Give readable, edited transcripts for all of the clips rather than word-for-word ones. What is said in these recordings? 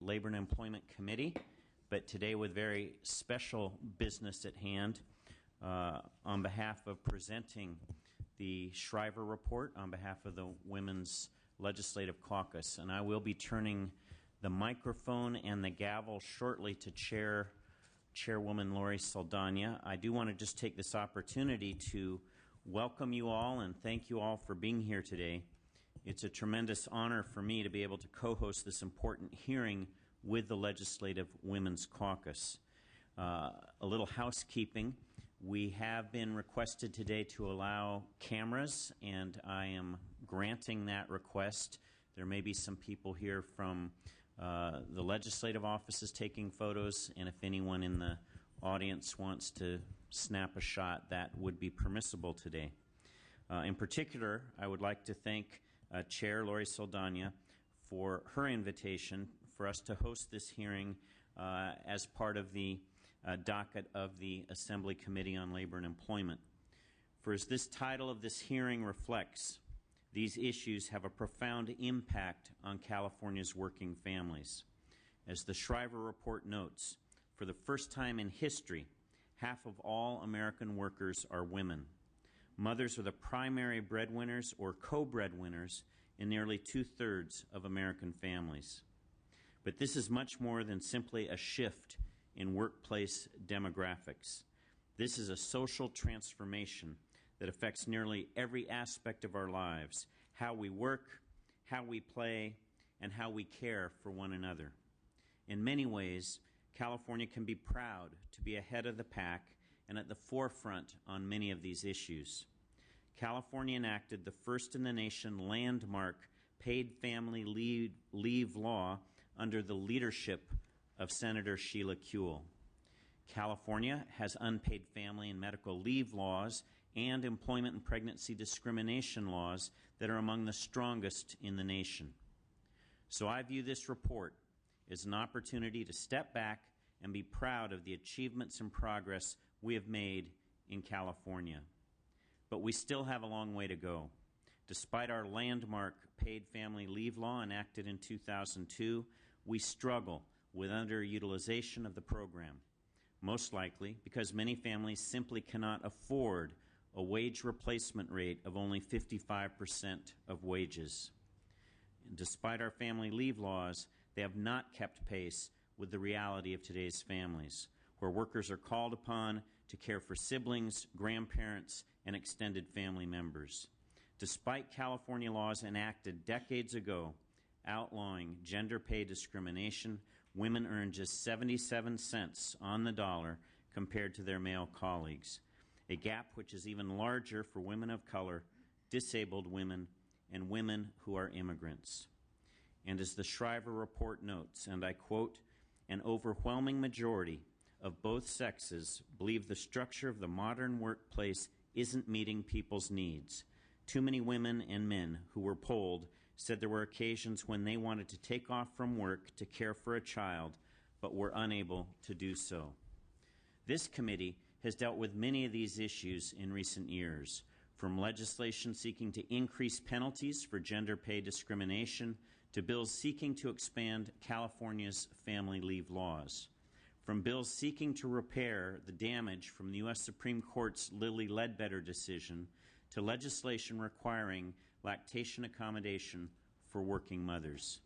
Labor and Employment Committee, but today with very special business at hand on behalf of presenting the Shriver Report on behalf of the Women's Legislative Caucus. And I will be turning the microphone and the gavel shortly to Chairwoman Lori Saldana. I do want to just take this opportunity to welcome you all and thank you all for being here today. It's a tremendous honor for me to be able to co-host this important hearing with the Legislative Women's Caucus. A little housekeeping. We have been requested today to allow cameras, and I am granting that request. There may be some people here from the legislative offices taking photos, and if anyone in the audience wants to snap a shot, that would be permissible today. In particular, I would like to thank Chair Lori Saldana for her invitation for us to host this hearing as part of the docket of the Assembly Committee on Labor and Employment. For as this title of this hearing reflects, these issues have a profound impact on California's working families. As the Shriver Report notes, for the first time in history, half of all American workers are women. Mothers are the primary breadwinners or co-breadwinners in nearly two-thirds of American families. But this is much more than simply a shift in workplace demographics. This is a social transformation that affects nearly every aspect of our lives, how we work, how we play, and how we care for one another. In many ways, California can be proud to be ahead of the pack and at the forefront on many of these issues. California enacted the first in the nation landmark paid family leave law under the leadership of Senator Sheila Kuehl. California has unpaid family and medical leave laws and employment and pregnancy discrimination laws that are among the strongest in the nation. So I view this report as an opportunity to step back and be proud of the achievements and progress we have made in California. But we still have a long way to go. Despite our landmark paid family leave law enacted in 2002, we struggle with underutilization of the program, most likely because many families simply cannot afford a wage replacement rate of only 55% of wages. And despite our family leave laws, they have not kept pace with the reality of today's families, where workers are called upon to care for siblings, grandparents, and extended family members. Despite California laws enacted decades ago outlawing gender pay discrimination, women earn just 77 cents on the dollar compared to their male colleagues, a gap which is even larger for women of color, disabled women, and women who are immigrants. And as the Shriver Report notes, and I quote, "An overwhelming majority of both sexes believe the structure of the modern workplace isn't meeting people's needs. Too many women and men who were polled said there were occasions when they wanted to take off from work to care for a child, but were unable to do so." This committee has dealt with many of these issues in recent years, from legislation seeking to increase penalties for gender pay discrimination to bills seeking to expand California's family leave laws, from bills seeking to repair the damage from the U.S. Supreme Court's Lilly Ledbetter decision to legislation requiring lactation accommodation for working mothers.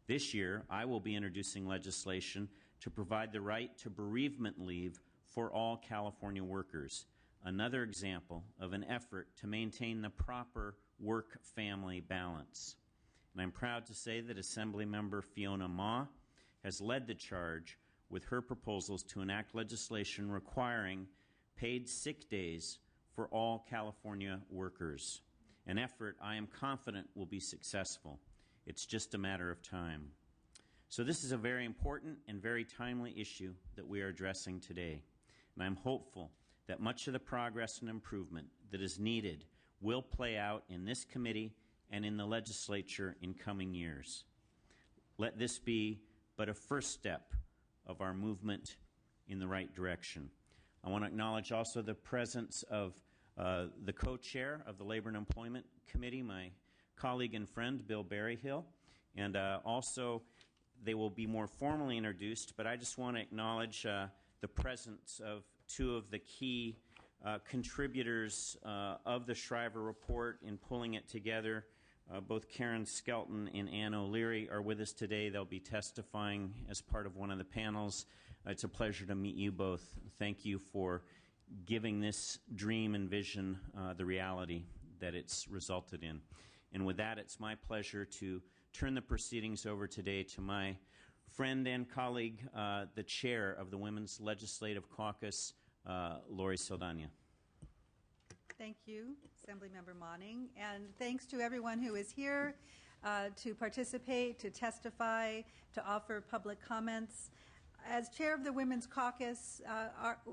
This year, I will be introducing legislation to provide the right to bereavement leave for all California workers, another example of an effort to maintain the proper work-family balance. And I'm proud to say that Assemblymember Fiona Ma has led the charge with her proposals to enact legislation requiring paid sick days for all California workers, an effort I am confident will be successful. It's just a matter of time. So this is a very important and very timely issue that we are addressing today, and I'm hopeful that much of the progress and improvement that is needed will play out in this committee and in the legislature in coming years. Let this be but a first step of our movement in the right direction. I want to acknowledge also the presence of the co-chair of the Labor and Employment Committee, my colleague and friend, Bill Berryhill, and also they will be more formally introduced, but I just want to acknowledge the presence of two of the key contributors of the Shriver Report in pulling it together. Both Karen Skelton and Ann O'Leary are with us today. They'll be testifying as part of one of the panels. It's a pleasure to meet you both. Thank you for giving this dream and vision the reality that it's resulted in. And with that, it's my pleasure to turn the proceedings over today to my friend and colleague, the chair of the Women's Legislative Caucus, Lori Saldana. Thank you, Assemblymember Monning, and thanks to everyone who is here to participate, to testify, to offer public comments. As chair of the Women's Caucus,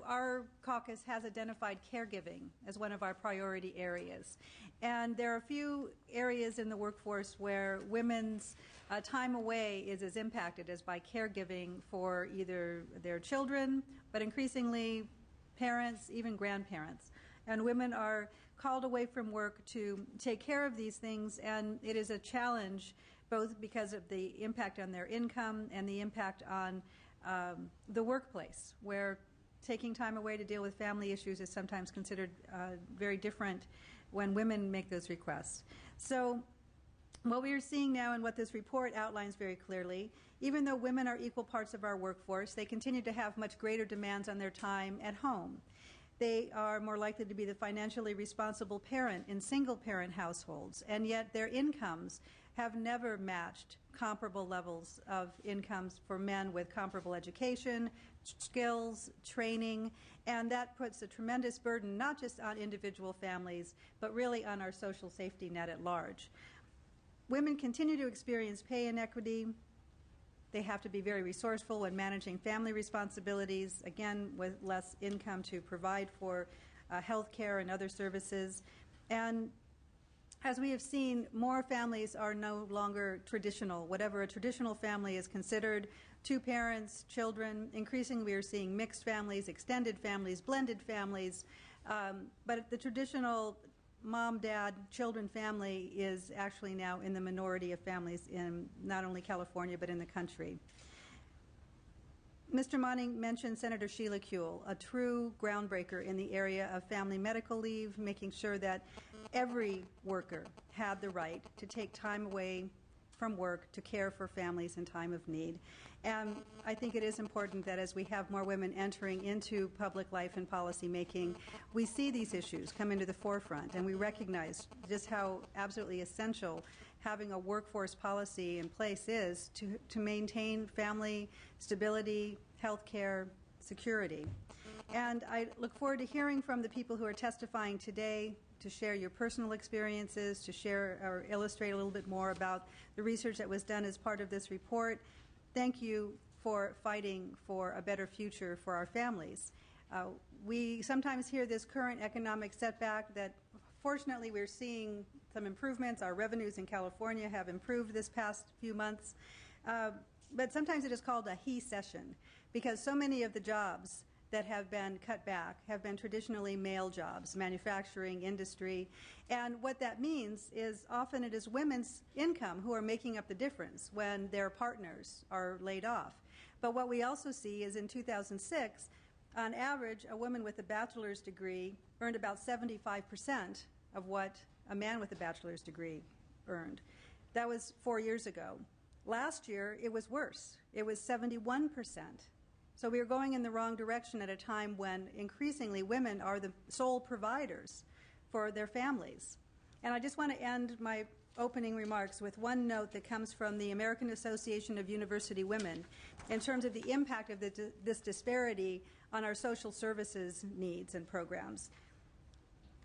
our caucus has identified caregiving as one of our priority areas. And there are a few areas in the workforce where women's time away is as impacted as by caregiving for either their children, but increasingly parents, even grandparents. And women are called away from work to take care of these things, and it is a challenge both because of the impact on their income and the impact on the workplace, where taking time away to deal with family issues is sometimes considered very different when women make those requests. So what we are seeing now and what this report outlines very clearly, even though women are equal parts of our workforce, they continue to have much greater demands on their time at home. They are more likely to be the financially responsible parent in single-parent households, and yet their incomes have never matched comparable levels of incomes for men with comparable education, skills, training, and that puts a tremendous burden not just on individual families, but really on our social safety net at large. Women continue to experience pay inequity. They have to be very resourceful when managing family responsibilities, again, with less income to provide for health care and other services. And as we have seen, more families are no longer traditional. Whatever a traditional family is considered, two parents, children. Increasingly, we are seeing mixed families, extended families, blended families. But the traditional mom, dad, children family is actually now in the minority of families in not only California but in the country. Mr. Monning mentioned Senator Sheila Kuehl, a true groundbreaker in the area of family medical leave, making sure that every worker had the right to take time away from work to care for families in time of need. And I think it is important that as we have more women entering into public life and policy making, we see these issues come into the forefront, and we recognize just how absolutely essential having a workforce policy in place is to maintain family stability, health care, security. And I look forward to hearing from the people who are testifying today, to share your personal experiences, to share or illustrate a little bit more about the research that was done as part of this report. Thank you for fighting for a better future for our families. We sometimes hear this current economic setback that fortunately we're seeing some improvements. Our revenues in California have improved this past few months. But sometimes it is called a he-cession because so many of the jobs that have been cut back have been traditionally male jobs, manufacturing, industry. And what that means is often it is women's income who are making up the difference when their partners are laid off. But what we also see is in 2006, on average, a woman with a bachelor's degree earned about 75% of what a man with a bachelor's degree earned. That was 4 years ago. Last year, it was worse. It was 71%. So we are going in the wrong direction at a time when increasingly women are the sole providers for their families. And I just want to end my opening remarks with one note that comes from the American Association of University Women in terms of the impact of this disparity on our social services needs and programs.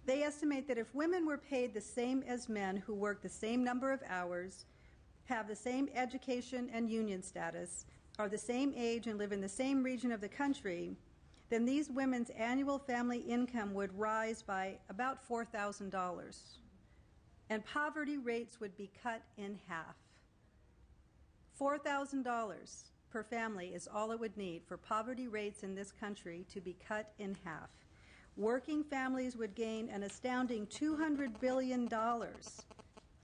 They estimate that if women were paid the same as men who work the same number of hours, have the same education and union status, are the same age and live in the same region of the country, then these women's annual family income would rise by about $4,000. And poverty rates would be cut in half. $4,000 per family is all it would need for poverty rates in this country to be cut in half. Working families would gain an astounding $200 billion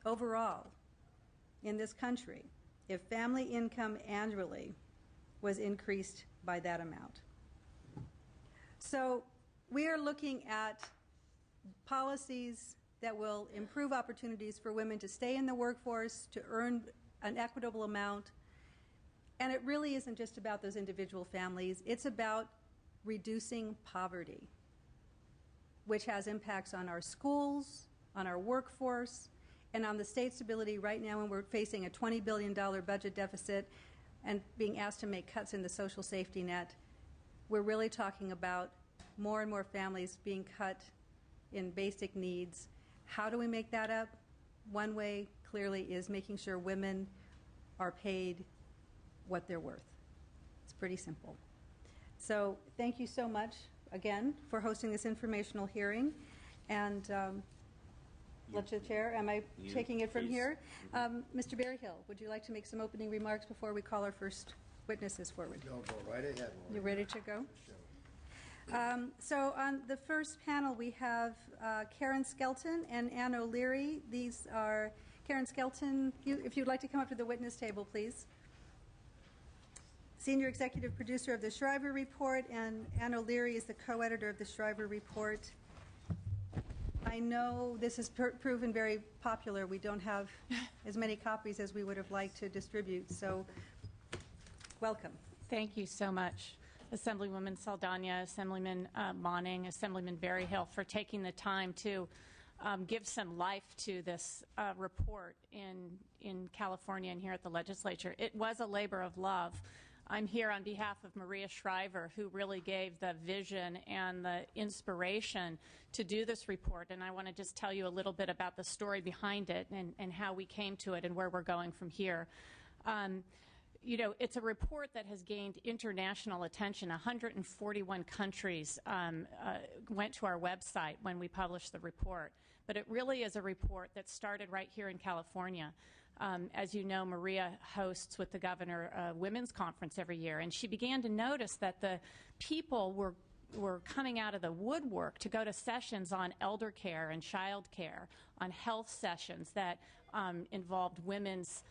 overall in this country. if family income annually was increased by that amount. So we are looking at policies that will improve opportunities for women to stay in the workforce, to earn an equitable amount. And it really isn't just about those individual families. It's about reducing poverty, which has impacts on our schools, on our workforce, and on the state's ability right now when we're facing a $20 billion budget deficit and being asked to make cuts in the social safety net. We're really talking about more and more families being cut in basic needs. How do we make that up? One way, clearly, is making sure women are paid what they're worth. It's pretty simple. So thank you so much, again, for hosting this informational hearing. And let the chair, am I taking it from please. here? Mr. Berryhill, would you like to make some opening remarks before we call our first witnesses forward? No, go right ahead, Maureen. You ready to go? So on the first panel, we have Karen Skelton and Ann O'Leary. These are Karen Skelton. If you'd like to come up to the witness table, please. Senior Executive Producer of the Shriver Report, and Ann O'Leary is the co-editor of the Shriver Report. I know this has proven very popular. We don't have as many copies as we would have liked to distribute, so welcome. Thank you so much, Assemblywoman Saldana, Assemblyman Monning, Assemblyman Berryhill, for taking the time to give some life to this report in California and here at the legislature. It was a labor of love. I'm here on behalf of Maria Shriver, who really gave the vision and the inspiration to do this report. And I want to just tell you a little bit about the story behind it and how we came to it and where we're going from here. You know, it's a report that has gained international attention. 141 countries went to our website when we published the report. But it really is a report that started right here in California. As you know, Maria hosts with the governor a women's conference every year, and she began to notice that the people were coming out of the woodwork to go to sessions on elder care and child care, on health sessions that involved women's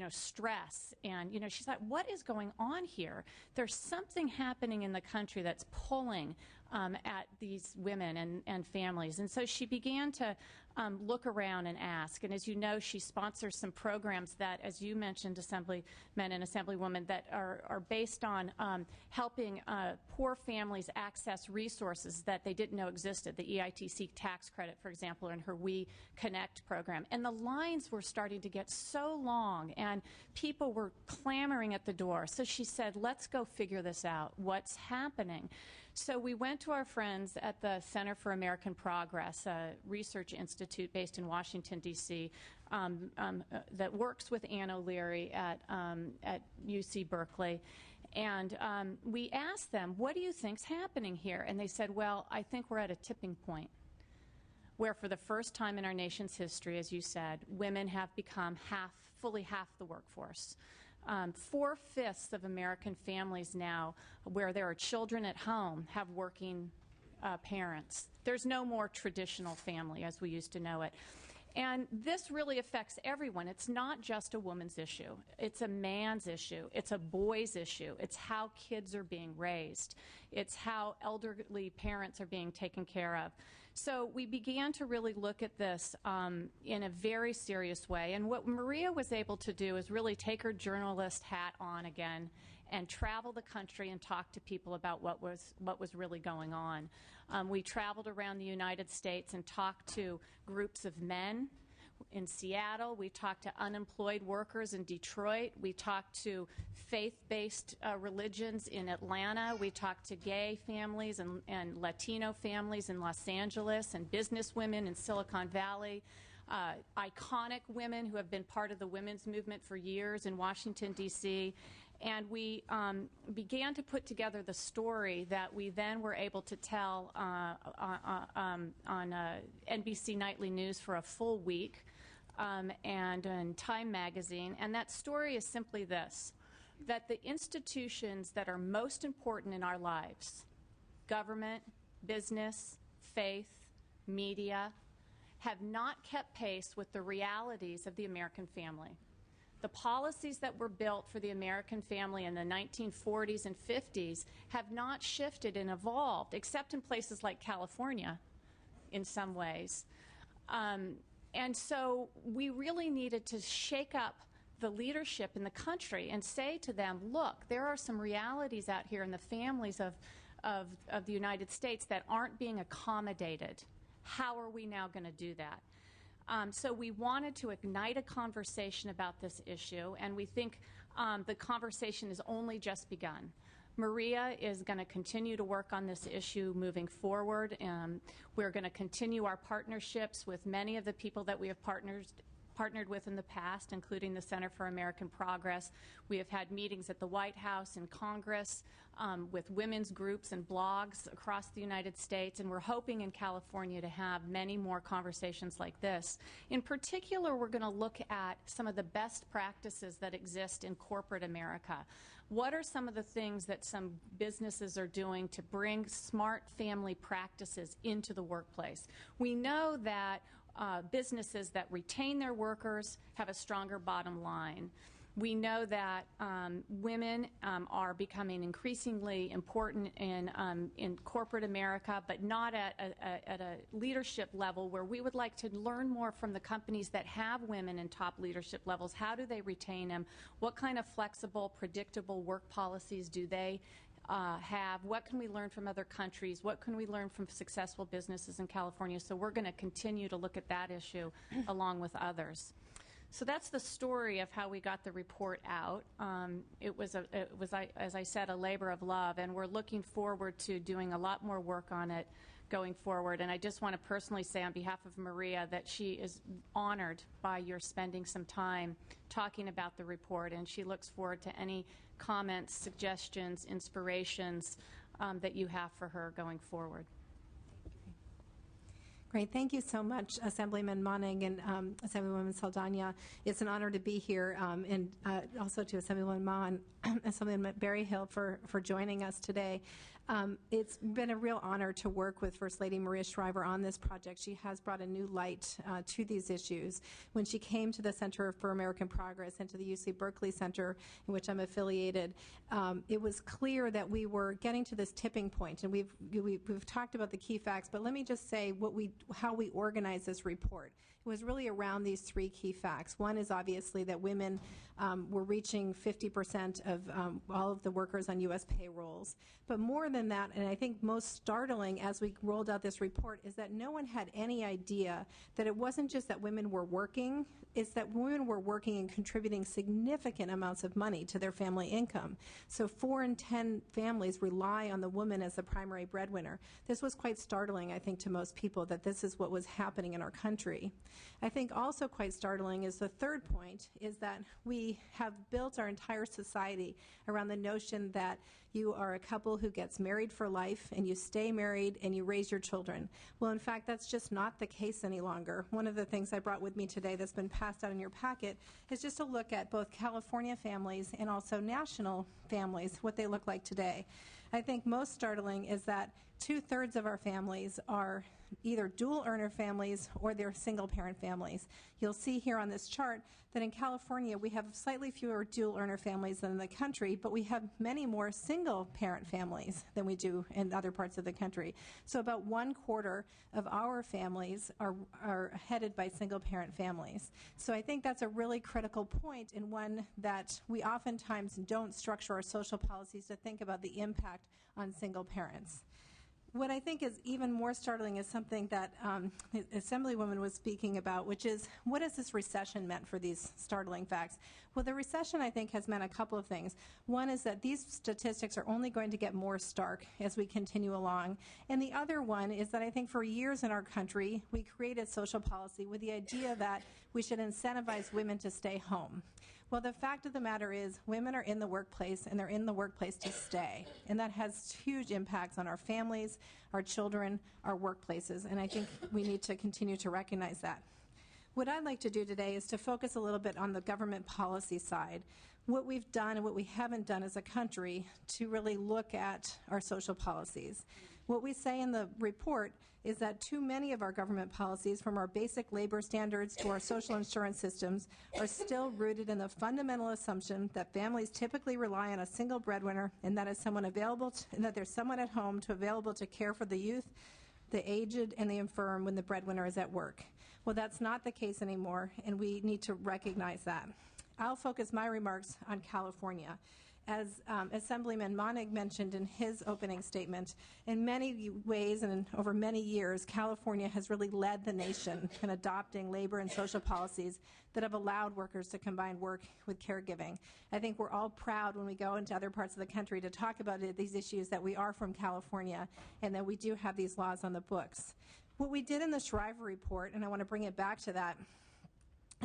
stress. And, she thought, what is going on here? There's something happening in the country that's pulling at these women and families. And so she began to look around and ask. And as you know, she sponsors some programs that, as you mentioned, Assemblymen and Assemblywomen, that are based on helping poor families access resources that they didn't know existed. The EITC tax credit, for example, and her We Connect program. And the lines were starting to get so long, and people were clamoring at the door. So she said, let's go figure this out. What's happening? So we went to our friends at the Center for American Progress, a research institute based in Washington, D.C., that works with Ann O'Leary at UC Berkeley. And we asked them, what do you think's happening here? And they said, well, I think we're at a tipping point where for the first time in our nation's history, as you said, women have become fully half the workforce. 4/5 of American families now, where there are children at home, have working parents. There's no more traditional family as we used to know it. And this really affects everyone. It's not just a woman's issue. It's a man's issue. It's a boy's issue. It's how kids are being raised. It's how elderly parents are being taken care of. So we began to really look at this in a very serious way. And what Maria was able to do is really take her journalist hat on again and travel the country and talk to people about what was really going on. We traveled around the United States and talked to groups of men in Seattle. We talked to unemployed workers in Detroit. We talked to faith-based religions in Atlanta. We talked to gay families and Latino families in Los Angeles, and business women in Silicon Valley. Iconic women who have been part of the women's movement for years in Washington, D.C., and we began to put together the story that we then were able to tell on NBC Nightly News for a full week and in Time Magazine. And that story is simply this, that the institutions that are most important in our lives, government, business, faith, media, have not kept pace with the realities of the American family. The policies that were built for the American family in the 1940s and 50s have not shifted and evolved, except in places like California in some ways. And so we really needed to shake up the leadership in the country and say to them, look, there are some realities out here in the families of the United States that aren't being accommodated. How are we now going to do that? So we wanted to ignite a conversation about this issue, and we think the conversation has only just begun. Maria is going to continue to work on this issue moving forward. We're going to continue our partnerships with many of the people that we have partnered with in the past, including the Center for American Progress. We have had meetings at the White House and Congress with women's groups and blogs across the United States, and we're hoping in California to have many more conversations like this. In particular, we're going to look at some of the best practices that exist in corporate America. What are some of the things that some businesses are doing to bring smart family practices into the workplace? We know that businesses that retain their workers have a stronger bottom line. We know that women are becoming increasingly important in corporate America, but not at a leadership level where we would like to learn more from the companies that have women in top leadership levels. How do they retain them? What kind of flexible, predictable work policies do they have? What can we learn from other countries? What can we learn from successful businesses in California? So we're going to continue to look at that issue along with others. So that's the story of how we got the report out. It was, as I said, a labor of love, and we're looking forward to doing a lot more work on it going forward. And I just want to personally say on behalf of Maria that she is honored by your spending some time talking about the report, and she looks forward to any comments, suggestions, inspirations that you have for her going forward. Great. Thank you so much, Assemblyman Monning and Assemblywoman Saldana. It's an honor to be here, and also to Assemblywoman Ma and Assemblyman Berryhill for joining us today. It's been a real honor to work with First Lady Maria Shriver on this project. She has brought a new light to these issues. When she came to the Center for American Progress and to the UC Berkeley Center, in which I'm affiliated, it was clear that we were getting to this tipping point, and we've talked about the key facts, but let me just say how we organize this report. It was really around these three key facts. One is obviously that women were reaching 50% of all of the workers on U.S. payrolls. But more than that, and I think most startling as we rolled out this report, is that no one had any idea that it wasn't just that women were working, it's that women were working and contributing significant amounts of money to their family income. So 4 in 10 families rely on the woman as the primary breadwinner. This was quite startling, I think, to most people, that this is what was happening in our country. I think also quite startling is the third point, is that we have built our entire society around the notion that you are a couple who gets married for life and you stay married and you raise your children. Well, in fact, that's just not the case any longer. One of the things I brought with me today that's been passed out in your packet is just a look at both California families and also national families, what they look like today. I think most startling is that 2/3 of our families are either dual earner families or they're single parent families. You'll see here on this chart that in California we have slightly fewer dual earner families than in the country, but we have many more single parent families than we do in other parts of the country. So about 1/4 of our families are headed by single parent families. So I think that's a really critical point, and one that we oftentimes don't structure our social policies to think about the impact on single parents. What I think is even more startling is something that the Assemblywoman was speaking about, which is, what has this recession meant for these startling facts? Well, the recession, I think, has meant a couple of things. One is that these statistics are only going to get more stark as we continue along. And the other one is that I think for years in our country, we created social policy with the idea that we should incentivize women to stay home. Well, the fact of the matter is women are in the workplace, and they're in the workplace to stay. And that has huge impacts on our families, our children, our workplaces, and I think we need to continue to recognize that. What I'd like to do today is to focus a little bit on the government policy side. what we've done and what we haven't done as a country to really look at our social policies. What we say in the report is that too many of our government policies, from our basic labor standards to our social insurance systems, are still rooted in the fundamental assumption that families typically rely on a single breadwinner and that and that there's someone at home available to care for the youth, the aged, and the infirm when the breadwinner is at work. Well, that's not the case anymore, and we need to recognize that. I'll focus my remarks on California. As Assemblyman Monig mentioned in his opening statement, in many ways and over many years, California has really led the nation in adopting labor and social policies that have allowed workers to combine work with caregiving. I think we're all proud when we go into other parts of the country to talk about these issues that we are from California and that we do have these laws on the books. What we did in the Shriver Report, and I want to bring it back to that,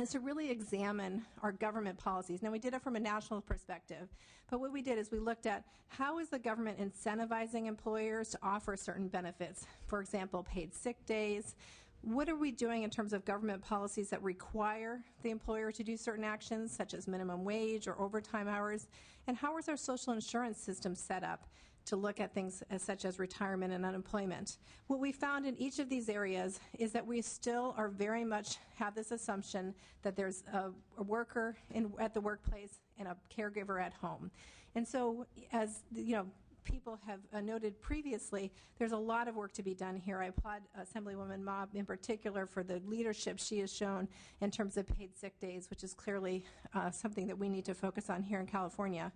is to really examine our government policies. Now, we did it from a national perspective, but what we did is we looked at how is the government incentivizing employers to offer certain benefits. For example, paid sick days. What are we doing in terms of government policies that require the employer to do certain actions, such as minimum wage or overtime hours? And how is our social insurance system set up to look at things such as retirement and unemployment? What we found in each of these areas is that we still are very much have this assumption that there's a worker at the workplace and a caregiver at home. And so, as people have noted previously, there's a lot of work to be done here. I applaud Assemblywoman Ma in particular for the leadership she has shown in terms of paid sick days, which is clearly something that we need to focus on here in California.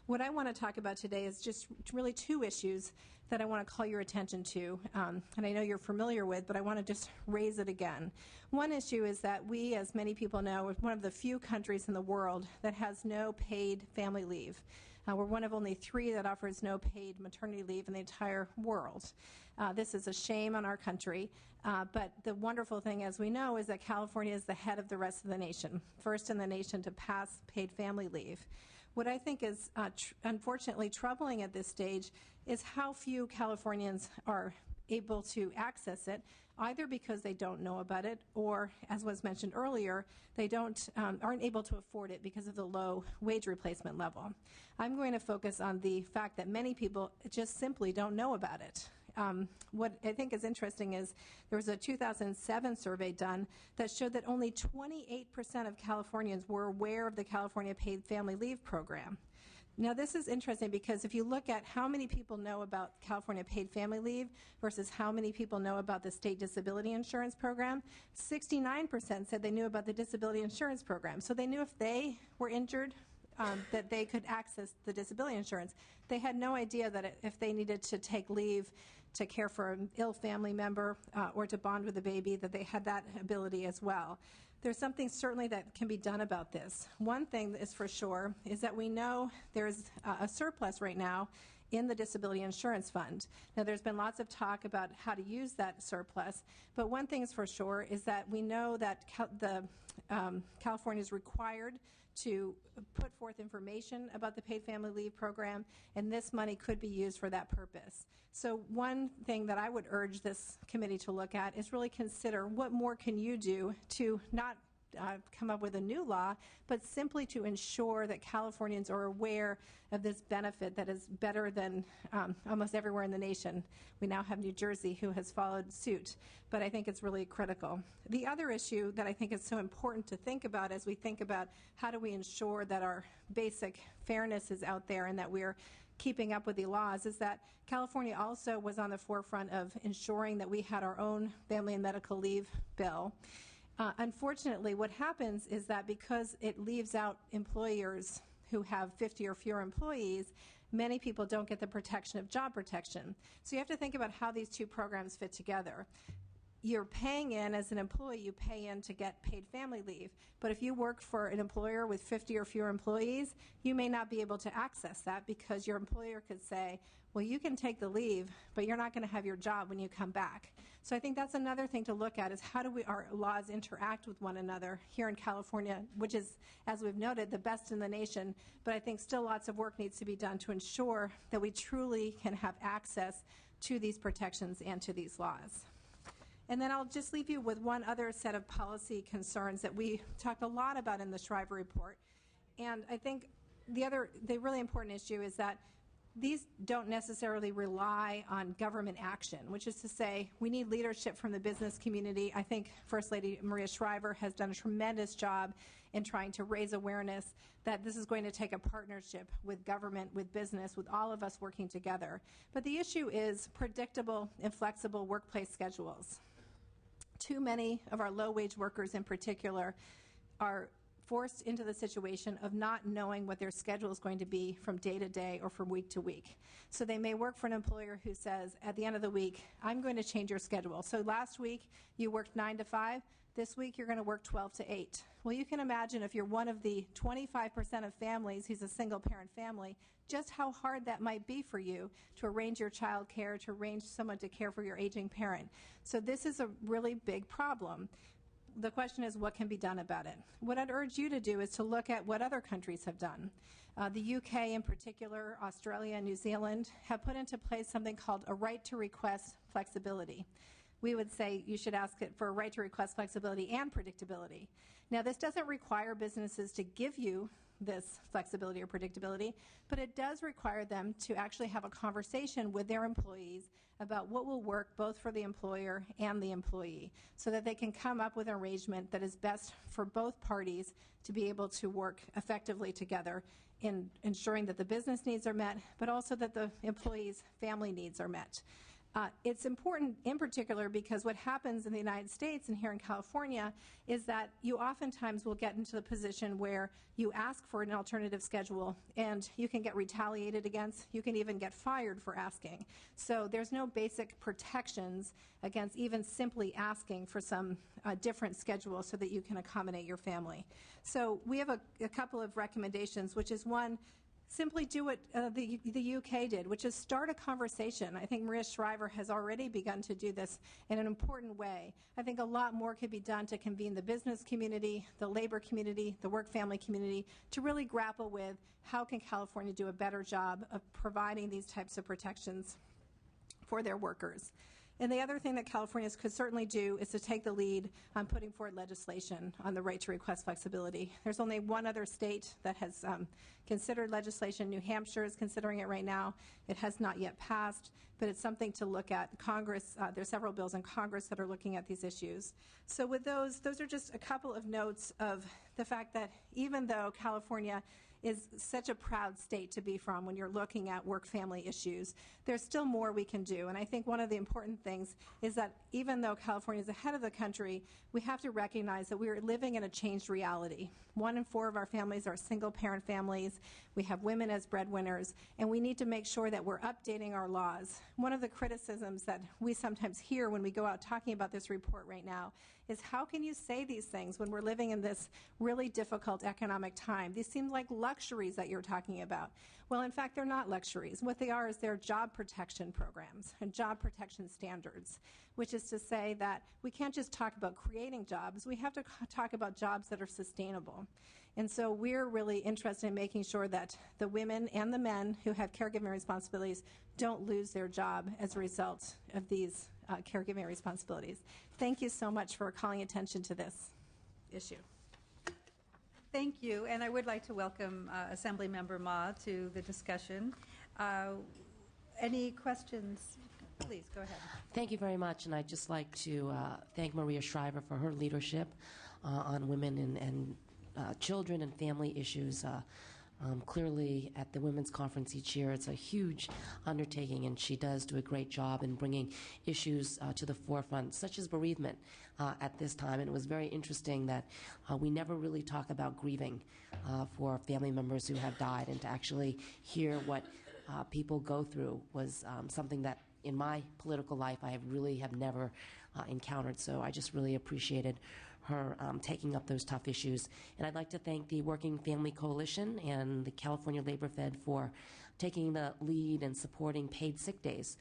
What I want to talk about today is just really two issues that I want to call your attention to, and I know you're familiar with, but I want to just raise it again. One issue is that we, as many people know, are one of the few countries in the world that has no paid family leave. We're one of only 3 that offers no paid maternity leave in the entire world. This is a shame on our country, but the wonderful thing, as we know, is that California is the head of the rest of the nation, first in the nation to pass paid family leave. What I think is unfortunately troubling at this stage is how few Californians are able to access it, either because they don't know about it or, as was mentioned earlier, they aren't able to afford it because of the low wage replacement level. I'm going to focus on the fact that many people just simply don't know about it. What I think is interesting is there was a 2007 survey done that showed that only 28% of Californians were aware of the California Paid Family Leave Program. Now, this is interesting because if you look at how many people know about California Paid Family Leave versus how many people know about the State Disability Insurance Program, 69% said they knew about the Disability Insurance Program. So they knew if they were injured, that they could access the disability insurance. They had no idea that if they needed to take leave to care for an ill family member or to bond with a baby, that they had that ability as well. There's something certainly that can be done about this. One thing that is for sure is that we know there's a surplus right now in the Disability Insurance Fund. Now, there's been lots of talk about how to use that surplus, but one thing is for sure is that we know that California is required to put forth information about the Paid Family Leave Program, and this money could be used for that purpose. So one thing that I would urge this committee to look at is really consider what more can you do to not come up with a new law, but simply to ensure that Californians are aware of this benefit that is better than almost everywhere in the nation. We now have New Jersey who has followed suit, but I think it's really critical. The other issue that I think is so important to think about as we think about how do we ensure that our basic fairness is out there and that we're keeping up with the laws is that California also was on the forefront of ensuring that we had our own family and medical leave bill. Unfortunately, what happens is that because it leaves out employers who have 50 or fewer employees, many people don't get the protection of job protection. So you have to think about how these two programs fit together. You're paying in, as an employee, you pay in to get paid family leave. But if you work for an employer with 50 or fewer employees, you may not be able to access that because your employer could say, well, you can take the leave, but you're not going to have your job when you come back. So I think that's another thing to look at is how do our laws interact with one another here in California, which is, as we've noted, the best in the nation. But I think still lots of work needs to be done to ensure that we truly can have access to these protections and to these laws. And then I'll just leave you with one other set of policy concerns that we talked a lot about in the Shriver Report. And I think the really important issue is that these don't necessarily rely on government action, which is to say we need leadership from the business community. I think First Lady Maria Shriver has done a tremendous job in trying to raise awareness that this is going to take a partnership with government, with business, with all of us working together. But the issue is predictable and flexible workplace schedules. Too many of our low-wage workers in particular are forced into the situation of not knowing what their schedule is going to be from day to day or from week to week. So they may work for an employer who says, at the end of the week, I'm going to change your schedule. So last week you worked 9 to 5. This week you're going to work 12 to 8. Well, you can imagine if you're one of the 25% of families who's a single-parent family, just how hard that might be for you to arrange your child care, to arrange someone to care for your aging parent. So this is a really big problem. The question is, what can be done about it? What I'd urge you to do is to look at what other countries have done. The UK in particular, Australia and New Zealand have put into place something called a right to request flexibility. We would say you should ask it for a right to request flexibility and predictability. Now, this doesn't require businesses to give you this flexibility or predictability, but it does require them to actually have a conversation with their employees about what will work both for the employer and the employee so that they can come up with an arrangement that is best for both parties to be able to work effectively together in ensuring that the business needs are met, but also that the employee's family needs are met. It's important in particular because what happens in the United States and here in California is that you oftentimes will get into the position where you ask for an alternative schedule and you can get retaliated against, you can even get fired for asking. So there's no basic protections against even simply asking for some different schedule so that you can accommodate your family. So we have a couple of recommendations, which is one, simply do what the UK did, which is start a conversation. I think Maria Shriver has already begun to do this in an important way. I think a lot more could be done to convene the business community, the labor community, the work-family community, to really grapple with how can California do a better job of providing these types of protections for their workers. And the other thing that California could certainly do is to take the lead on putting forward legislation on the right to request flexibility. There's only one other state that has considered legislation. New Hampshire is considering it right now. It has not yet passed, but it's something to look at. Congress, there's several bills in Congress that are looking at these issues. So with those are just a couple of notes of the fact that even though California is such a proud state to be from when you're looking at work-family issues, there's still more we can do. And I think one of the important things is that even though California is ahead of the country, we have to recognize that we are living in a changed reality. 1 in 4 of our families are single-parent families. We have women as breadwinners, and we need to make sure that we're updating our laws. One of the criticisms that we sometimes hear when we go out talking about this report right now is how can you say these things when we're living in this really difficult economic time? These seem like luxuries that you're talking about. Well, in fact, they're not luxuries. What they are is they're job protection programs and job protection standards, which is to say that we can't just talk about creating jobs. We have to talk about jobs that are sustainable. And so we're really interested in making sure that the women and the men who have caregiving responsibilities don't lose their job as a result of these caregiving responsibilities. Thank you so much for calling attention to this issue. Thank you, and I would like to welcome Assemblymember Ma to the discussion. Any questions? Please, go ahead. Thank you very much, and I'd just like to thank Maria Shriver for her leadership on women and children and family issues. Clearly, at the Women's Conference each year, it's a huge undertaking, and she does do a great job in bringing issues to the forefront, such as bereavement at this time. And it was very interesting that we never really talk about grieving for family members who have died, and to actually hear what people go through was something that in my political life I have never encountered. So I just really appreciated her taking up those tough issues. And I'd like to thank the Working Family Coalition and the California Labor Fed for taking the lead and supporting paid sick days.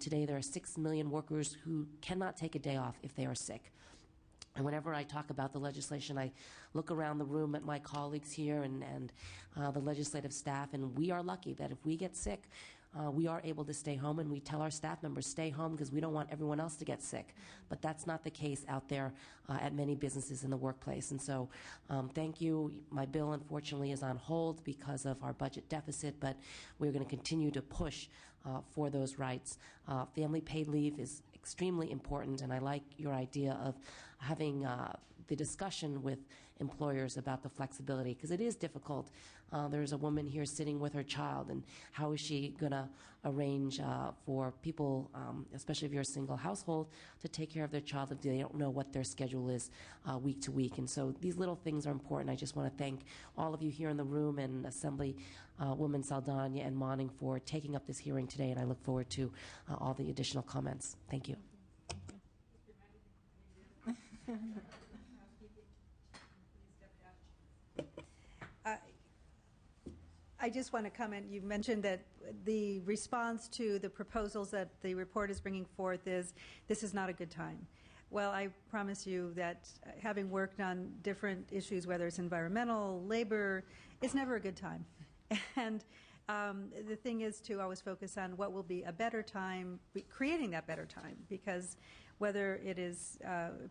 Today there are 6 million workers who cannot take a day off if they are sick. And whenever I talk about the legislation, I look around the room at my colleagues here and the legislative staff, and we are lucky that if we get sick, we are able to stay home, and we tell our staff members, stay home because we don't want everyone else to get sick. But that's not the case out there at many businesses in the workplace. And so thank you. My bill, unfortunately, is on hold because of our budget deficit, but we're going to continue to push for those rights. Family paid leave is extremely important, and I like your idea of having the discussion with employers about the flexibility, because it is difficult. There's a woman here sitting with her child, and how is she going to arrange for people, especially if you're a single household, to take care of their child if they don't know what their schedule is week to week? And so these little things are important. I just want to thank all of you here in the room and Assemblywoman Saldana and Monning for taking up this hearing today, and I look forward to all the additional comments. Thank you. I just want to comment, you mentioned that the response to the proposals that the report is bringing forth is, this is not a good time. Well, I promise you that having worked on different issues, whether it's environmental, labor, it's never a good time. And the thing is to always focus on what will be a better time, creating that better time, because whether it is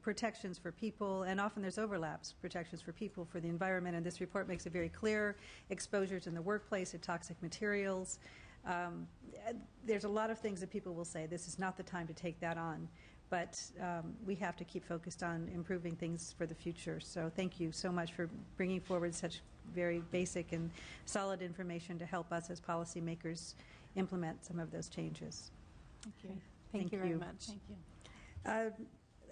protections for people, and often there's overlaps, protections for people, for the environment, and this report makes it very clear, exposures in the workplace to toxic materials. There's a lot of things that people will say, this is not the time to take that on, but we have to keep focused on improving things for the future. So thank you so much for bringing forward such very basic and solid information to help us as policymakers implement some of those changes. Thank you. Thank you very much. Thank you.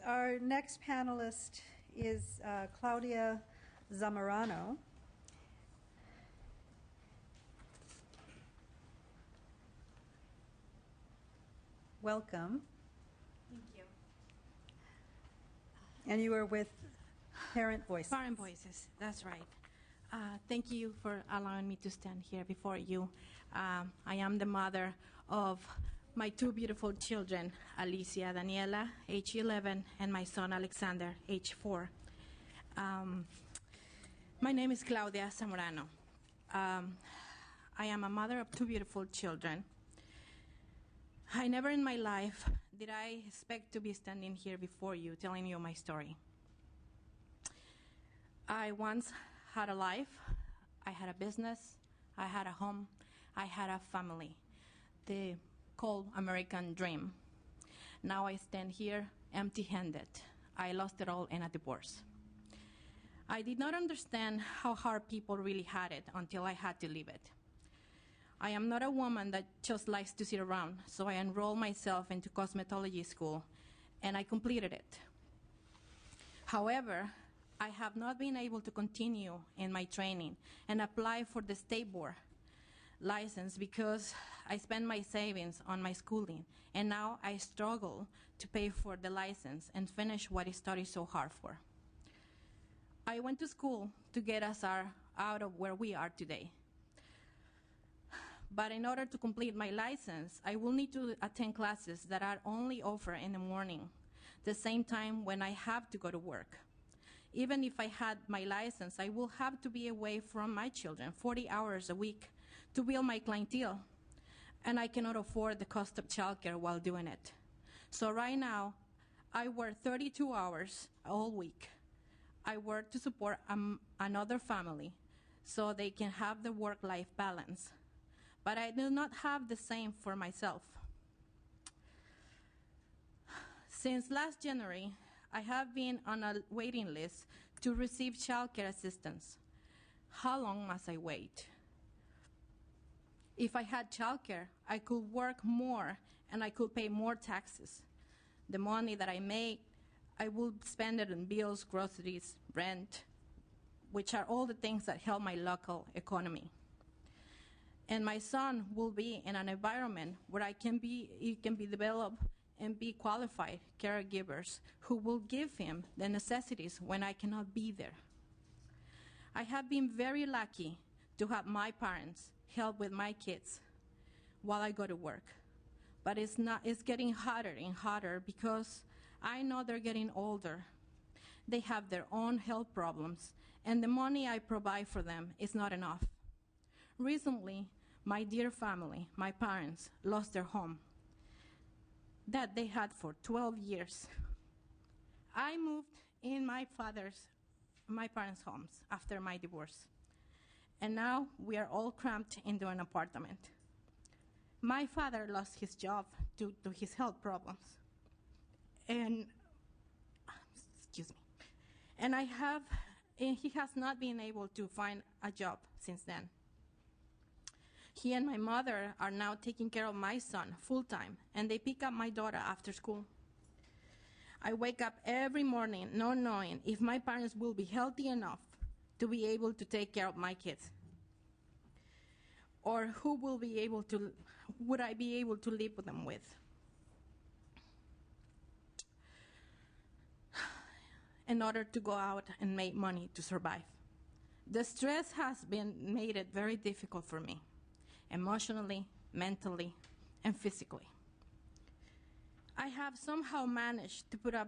Our next panelist is Claudia Zamorano. Welcome. Thank you. And you are with Parent Voices. Parent Voices, that's right. Thank you for allowing me to stand here before you. I am the mother of my two beautiful children, Alicia Daniela, age 11, and my son Alexander, age 4. My name is Claudia Zamorano. I am a mother of two beautiful children. I never in my life did I expect to be standing here before you telling you my story. I once had a life, I had a business, I had a home, I had a family. The called American dream. Now I stand here empty-handed. I lost it all in a divorce. I did not understand how hard people really had it until I had to live it. I am not a woman that just likes to sit around, so I enrolled myself into cosmetology school, and I completed it. However, I have not been able to continue in my training and apply for the state board license because I spent my savings on my schooling, and now I struggle to pay for the license and finish what I studied so hard for. I went to school to get us out of where we are today. But in order to complete my license, I will need to attend classes that are only offered in the morning, the same time when I have to go to work. Even if I had my license, I will have to be away from my children 40 hours a week to build my clientele, and I cannot afford the cost of childcare while doing it. So right now, I work 32 hours all week. I work to support another family so they can have the work-life balance. But I do not have the same for myself. Since last January, I have been on a waiting list to receive childcare assistance. How long must I wait? If I had childcare, I could work more and I could pay more taxes. The money that I make, I will spend it on bills, groceries, rent, which are all the things that help my local economy. And my son will be in an environment where he can be developed and be qualified caregivers who will give him the necessities when I cannot be there. I have been very lucky to have my parents help with my kids while I go to work. But it's getting harder and harder because I know they're getting older. They have their own health problems, and the money I provide for them is not enough. Recently, my dear family, my parents, lost their home that they had for 12 years. I moved in my parents' homes after my divorce, and now we are all cramped into an apartment. My father lost his job due to his health problems, and he has not been able to find a job since then. He and my mother are now taking care of my son full-time, and they pick up my daughter after school. I wake up every morning not knowing if my parents will be healthy enough to be able to take care of my kids, or would I be able to live with them with. In order to go out and make money to survive. The stress has made it very difficult for me, emotionally, mentally, and physically. I have somehow managed to put a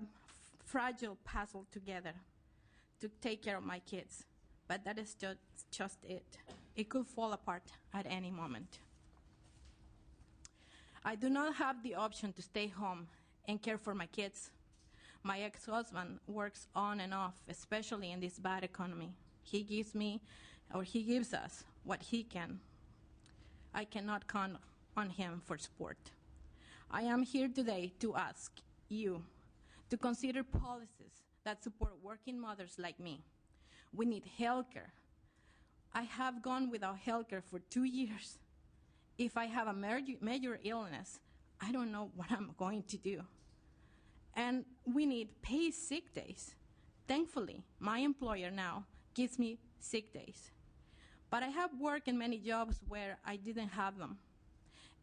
fragile puzzle together to take care of my kids, but that is just it. It could fall apart at any moment. I do not have the option to stay home and care for my kids. My ex-husband works on and off, especially in this bad economy. He gives us what he can. I cannot count on him for support. I am here today to ask you to consider policies that support working mothers like me. We need health care. I have gone without health care for 2 years. If I have a major illness, I don't know what I'm going to do. And we need paid sick days. Thankfully, my employer now gives me sick days. But I have worked in many jobs where I didn't have them.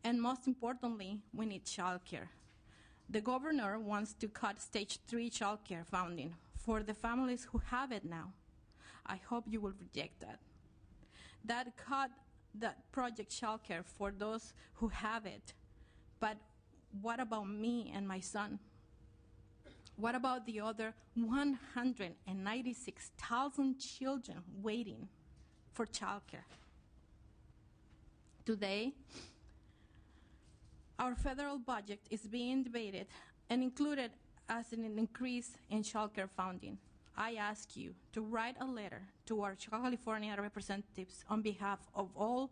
And most importantly, we need childcare. The governor wants to cut stage 3 childcare funding for the families who have it now. I hope you will reject that. That cut that project childcare for those who have it. But what about me and my son? What about the other 196,000 children waiting for childcare? Today, our federal budget is being debated and included as an increase in childcare funding. I ask you to write a letter to our California representatives on behalf of all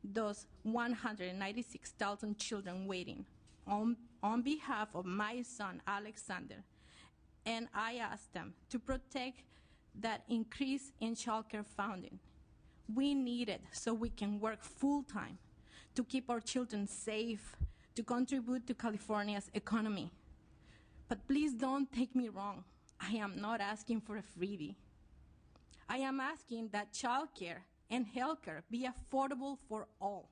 those 196,000 children waiting, on behalf of my son, Alexander, and I ask them to protect that increase in childcare funding. We need it so we can work full-time to keep our children safe, to contribute to California's economy. But please don't take me wrong. I am not asking for a freebie. I am asking that childcare and healthcare be affordable for all.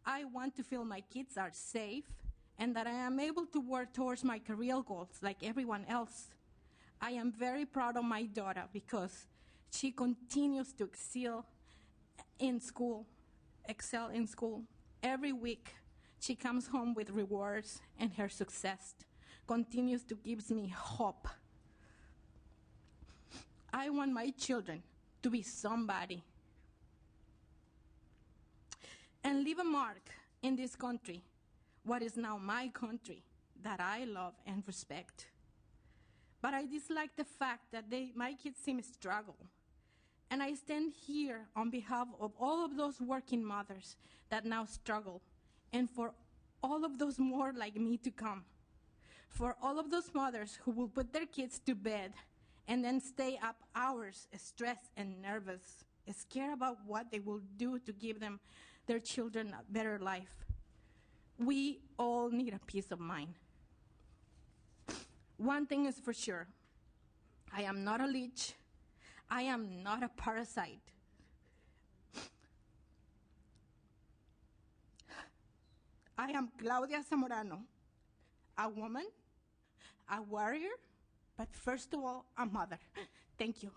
I want to feel my kids are safe and that I am able to work towards my career goals like everyone else. I am very proud of my daughter because she continues to excel in school. Every week, she comes home with rewards, and her success continues to give me hope. I want my children to be somebody and leave a mark in this country, what is now my country, that I love and respect. But I dislike the fact that my kids seem to struggle. And I stand here on behalf of all of those working mothers that now struggle, and for all of those more like me to come. For all of those mothers who will put their kids to bed and then stay up hours stressed and nervous, scared about what they will do to give their children a better life. We all need a peace of mind. One thing is for sure, I am not a leech. I am not a parasite. I am Claudia Zamorano, a woman, a warrior, but first of all, a mother. Thank you.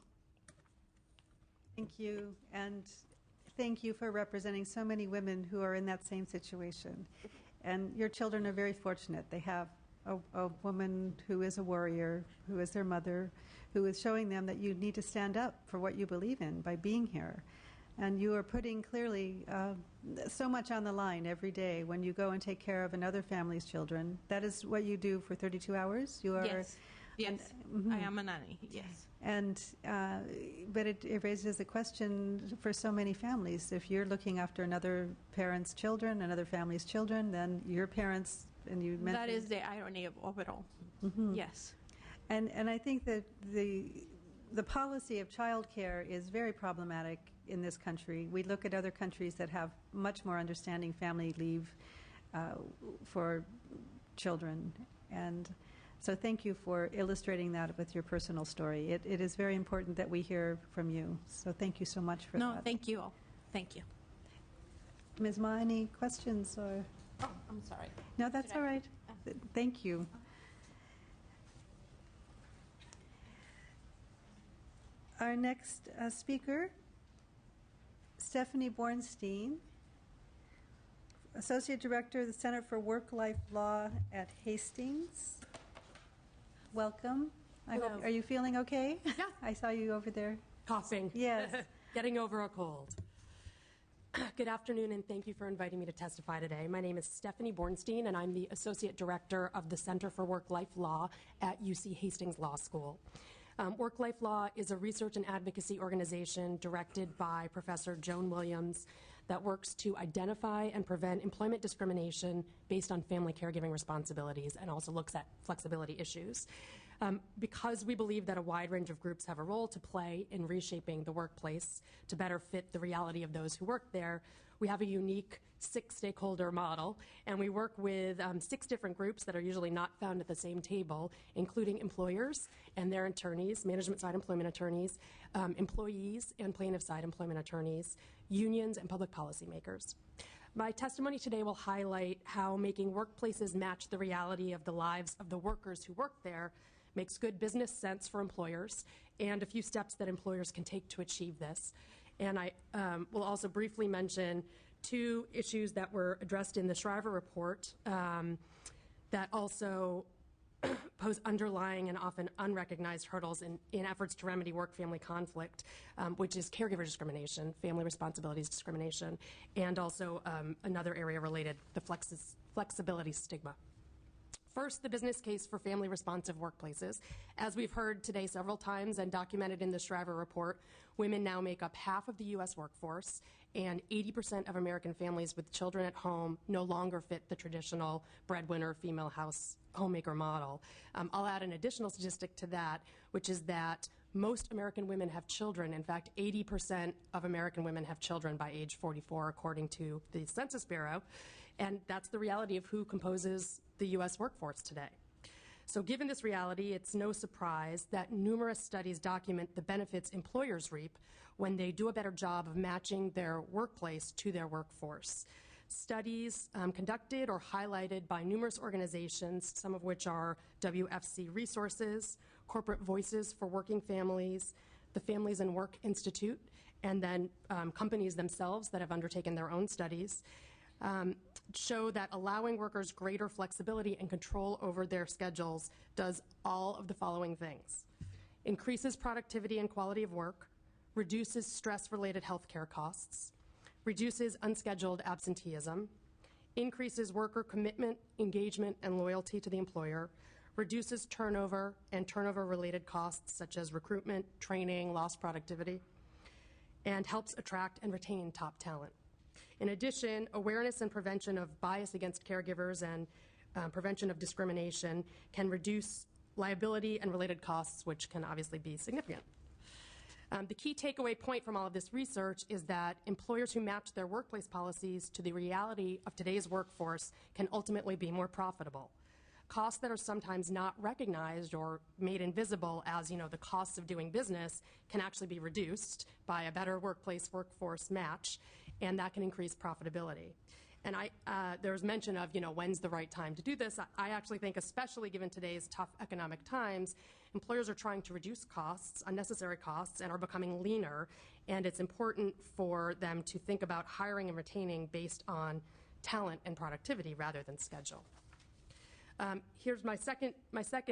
Thank you, and thank you for representing so many women who are in that same situation. And your children are very fortunate. They have a woman who is a warrior, who is their mother, who is showing them that you need to stand up for what you believe in by being here. And you are putting clearly so much on the line every day when you go and take care of another family's children. That is what you do for 32 hours? You are, Yes, yes, I am a nanny, yes. And, but it raises a question for so many families. If you're looking after another parent's children, another family's children, then your parents, and you mentioned... That is the irony of it all. Yes. And I think that the policy of childcare is very problematic in this country. We look at other countries that have much more understanding family leave for children. And so thank you for illustrating that with your personal story. It is very important that we hear from you. So thank you so much for No, that. thank you all. Thank you. Ms. Ma, any questions? Or Oh, I'm sorry. no, that's all right. Thank you. Our next speaker, Stephanie Bornstein, Associate Director of the Center for Work-Life Law at Hastings. Welcome. Hello. Are you feeling okay? Yeah. I saw you over there. Coughing. Yes. Getting over a cold. Good afternoon, and thank you for inviting me to testify today. My name is Stephanie Bornstein, and I'm the Associate Director of the Center for Work-Life Law at UC Hastings Law School. Work-Life Law is a research and advocacy organization directed by Professor Joan Williams that works to identify and prevent employment discrimination based on family caregiving responsibilities and also looks at flexibility issues. Because we believe that a wide range of groups have a role to play in reshaping the workplace to better fit the reality of those who work there, we have a unique 6-stakeholder model, and we work with 6 different groups that are usually not found at the same table, including employers and their attorneys, management-side employment attorneys, employees and plaintiff-side employment attorneys, unions, and public policymakers. My testimony today will highlight how making workplaces match the reality of the lives of the workers who work there makes good business sense for employers, and a few steps that employers can take to achieve this. And I will also briefly mention 2 issues that were addressed in the Shriver report that also pose underlying and often unrecognized hurdles in efforts to remedy work-family conflict, which is caregiver discrimination, family responsibilities discrimination, and also another area related, the flexibility stigma. First, the business case for family-responsive workplaces. As we've heard today several times and documented in the Shriver report, women now make up half of the U.S. workforce, and 80% of American families with children at home no longer fit the traditional breadwinner female homemaker model. I'll add an additional statistic to that, which is that most American women have children. In fact, 80% of American women have children by age 44, according to the Census Bureau. And that's the reality of who composes the U.S. workforce today. So given this reality, it's no surprise that numerous studies document the benefits employers reap when they do a better job of matching their workplace to their workforce. Studies conducted or highlighted by numerous organizations, some of which are WFC Resources, Corporate Voices for Working Families, the Families and Work Institute, and then companies themselves that have undertaken their own studies, show that allowing workers greater flexibility and control over their schedules does all of the following things: increases productivity and quality of work, reduces stress-related health care costs, reduces unscheduled absenteeism, increases worker commitment, engagement, and loyalty to the employer, reduces turnover and turnover-related costs such as recruitment, training, lost productivity, and helps attract and retain top talent. In addition, awareness and prevention of bias against caregivers and prevention of discrimination can reduce liability and related costs, which can obviously be significant. The key takeaway point from all of this research is that employers who match their workplace policies to the reality of today's workforce can ultimately be more profitable. Costs that are sometimes not recognized or made invisible as, the costs of doing business can actually be reduced by a better workforce match, and that can increase profitability. And there was mention of, when's the right time to do this. I actually think, especially given today's tough economic times, employers are trying to reduce costs, unnecessary costs, and are becoming leaner. And it's important for them to think about hiring and retaining based on talent and productivity rather than schedule. Here's my second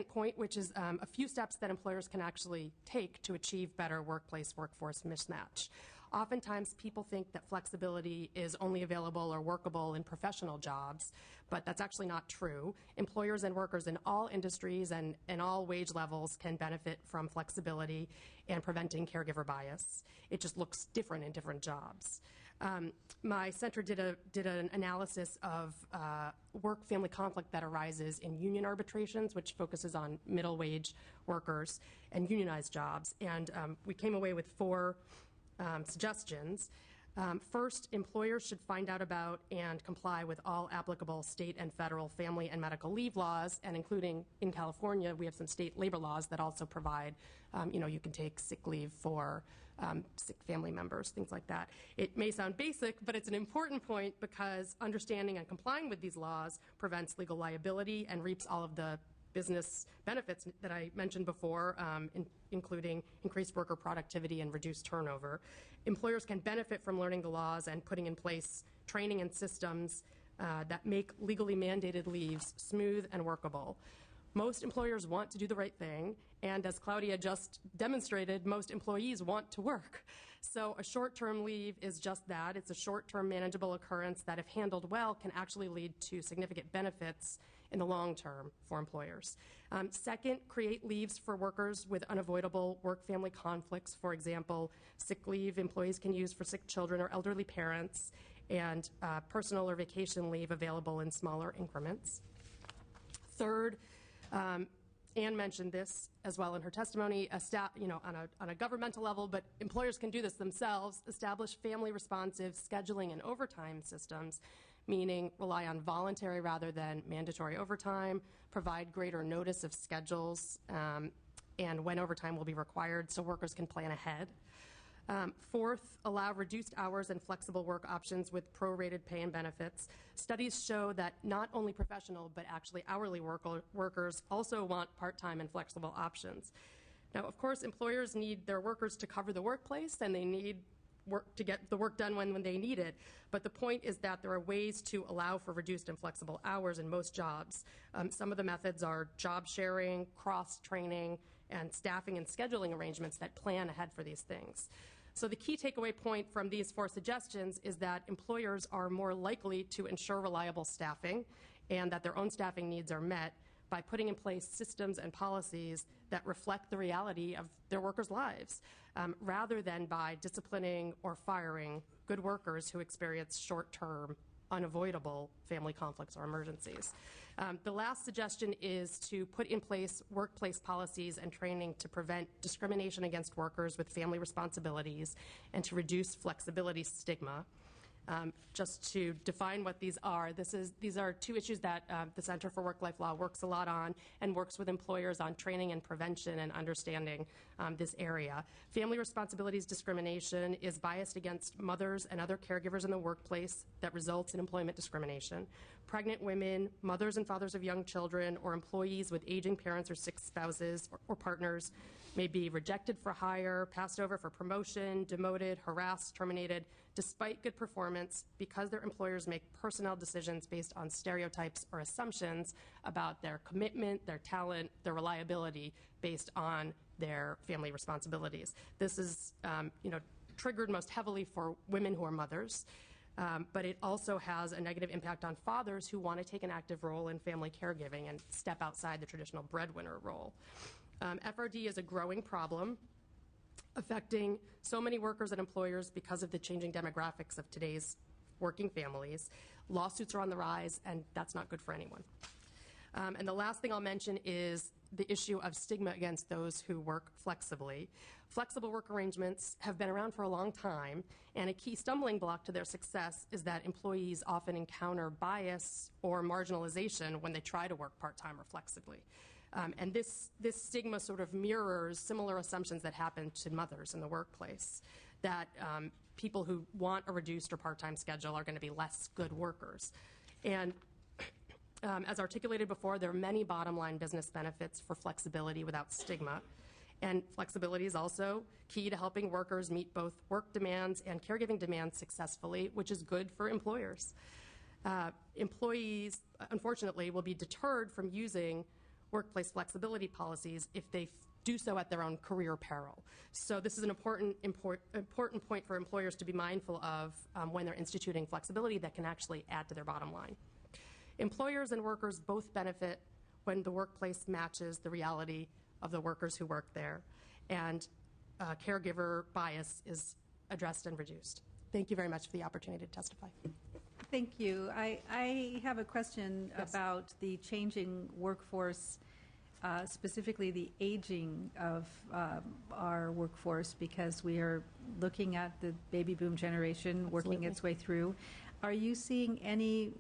point, which is a few steps that employers can actually take to achieve better workforce mismatch. Oftentimes, people think that flexibility is only available or workable in professional jobs, but that's actually not true. Employers and workers in all industries and all wage levels can benefit from flexibility and preventing caregiver bias. It just looks different in different jobs. My center did an analysis of work-family conflict that arises in union arbitrations, which focuses on middle-wage workers and unionized jobs. And we came away with 4 suggestions. First, employers should find out about and comply with all applicable state and federal family and medical leave laws, and including in California, we have some state labor laws that also provide, you can take sick leave for sick family members, things like that. It may sound basic, but it's an important point because understanding and complying with these laws prevents legal liability and reaps all of the business benefits that I mentioned before, including increased worker productivity and reduced turnover. Employers can benefit from learning the laws and putting in place training and systems that make legally mandated leaves smooth and workable. Most employers want to do the right thing, and as Claudia just demonstrated, most employees want to work. So a short-term leave is just that. It's a short-term manageable occurrence that, if handled well, can actually lead to significant benefits in the long term for employers. Second, create leaves for workers with unavoidable work-family conflicts. For example, sick leave employees can use for sick children or elderly parents, and personal or vacation leave available in smaller increments. Third, Anne mentioned this as well in her testimony, on a governmental level, but employers can do this themselves, establish family-responsive scheduling and overtime systems, meaning rely on voluntary rather than mandatory overtime, provide greater notice of schedules and when overtime will be required so workers can plan ahead. Fourth, allow reduced hours and flexible work options with prorated pay and benefits. Studies show that not only professional but actually hourly workers also want part-time and flexible options. Now, of course, employers need their workers to cover the workplace, and they need work to get the work done when they need it. But the point is that there are ways to allow for reduced and flexible hours in most jobs. Some of the methods are job sharing, cross-training, and staffing and scheduling arrangements that plan ahead for these things. So the key takeaway point from these 4 suggestions is that employers are more likely to ensure reliable staffing and that their own staffing needs are met by putting in place systems and policies that reflect the reality of their workers' lives, rather than by disciplining or firing good workers who experience short-term, unavoidable family conflicts or emergencies. The last suggestion is to put in place workplace policies and training to prevent discrimination against workers with family responsibilities and to reduce flexibility stigma. Just to define what these are, these are 2 issues that the Center for Work-Life Law works a lot on and works with employers on training and prevention and understanding this area. Family responsibilities discrimination is biased against mothers and other caregivers in the workplace that results in employment discrimination. Pregnant women, mothers and fathers of young children, or employees with aging parents or sick spouses or partners may be rejected for hire, passed over for promotion, demoted, harassed, terminated, despite good performance because their employers make personnel decisions based on stereotypes or assumptions about their commitment, their talent, their reliability based on their family responsibilities. This is triggered most heavily for women who are mothers, but it also has a negative impact on fathers who want to take an active role in family caregiving and step outside the traditional breadwinner role. FRD is a growing problem affecting so many workers and employers because of the changing demographics of today's working families. Lawsuits are on the rise, and that's not good for anyone. And the last thing I'll mention is the issue of stigma against those who work flexibly. Flexible work arrangements have been around for a long time, and a key stumbling block to their success is that employees often encounter bias or marginalization when they try to work part-time or flexibly. And this stigma sort of mirrors similar assumptions that happen to mothers in the workplace, that people who want a reduced or part-time schedule are going to be less good workers. And as articulated before, there are many bottom-line business benefits for flexibility without stigma. And flexibility is also key to helping workers meet both work demands and caregiving demands successfully, which is good for employers. Employees, unfortunately, will be deterred from using workplace flexibility policies if they do so at their own career peril. So this is an important point for employers to be mindful of when they're instituting flexibility that can actually add to their bottom line. Employers and workers both benefit when the workplace matches the reality of the workers who work there, and caregiver bias is addressed and reduced. Thank you very much for the opportunity to testify. Thank you. I have a question about the changing workforce, specifically the aging of our workforce, because we are looking at the baby boom generation working its way through. Are you seeing any,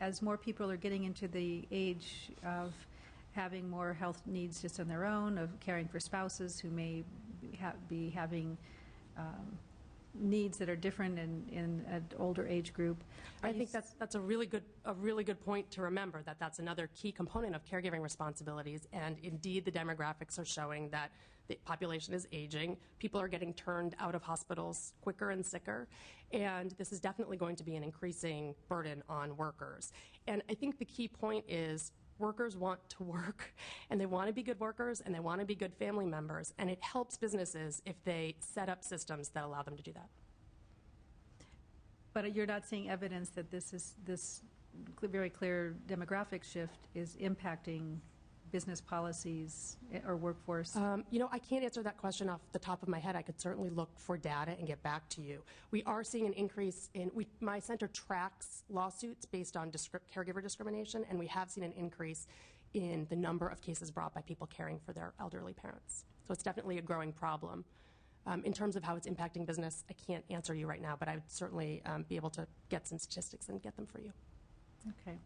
as more people are getting into the age of having more health needs just on their own, of caring for spouses who may be having needs that are different in an older age group? I think that's a really good point to remember, that that's another key component of caregiving responsibilities. And indeed, the demographics are showing that the population is aging. People are getting turned out of hospitals quicker and sicker. And this is definitely going to be an increasing burden on workers. And I think the key point is workers want to work, and they want to be good workers, and they want to be good family members. And it helps businesses if they set up systems that allow them to do that. But you're not seeing evidence that this very clear demographic shift is impacting business policies or workforce? You know, I can't answer that question off the top of my head. I could certainly look for data and get back to you. We are seeing an increase in, my center tracks lawsuits based on caregiver discrimination, and we have seen an increase in the number of cases brought by people caring for their elderly parents. So it's definitely a growing problem. In terms of how it's impacting business, I can't answer you right now, but I would certainly be able to get some statistics and get them for you. Okay.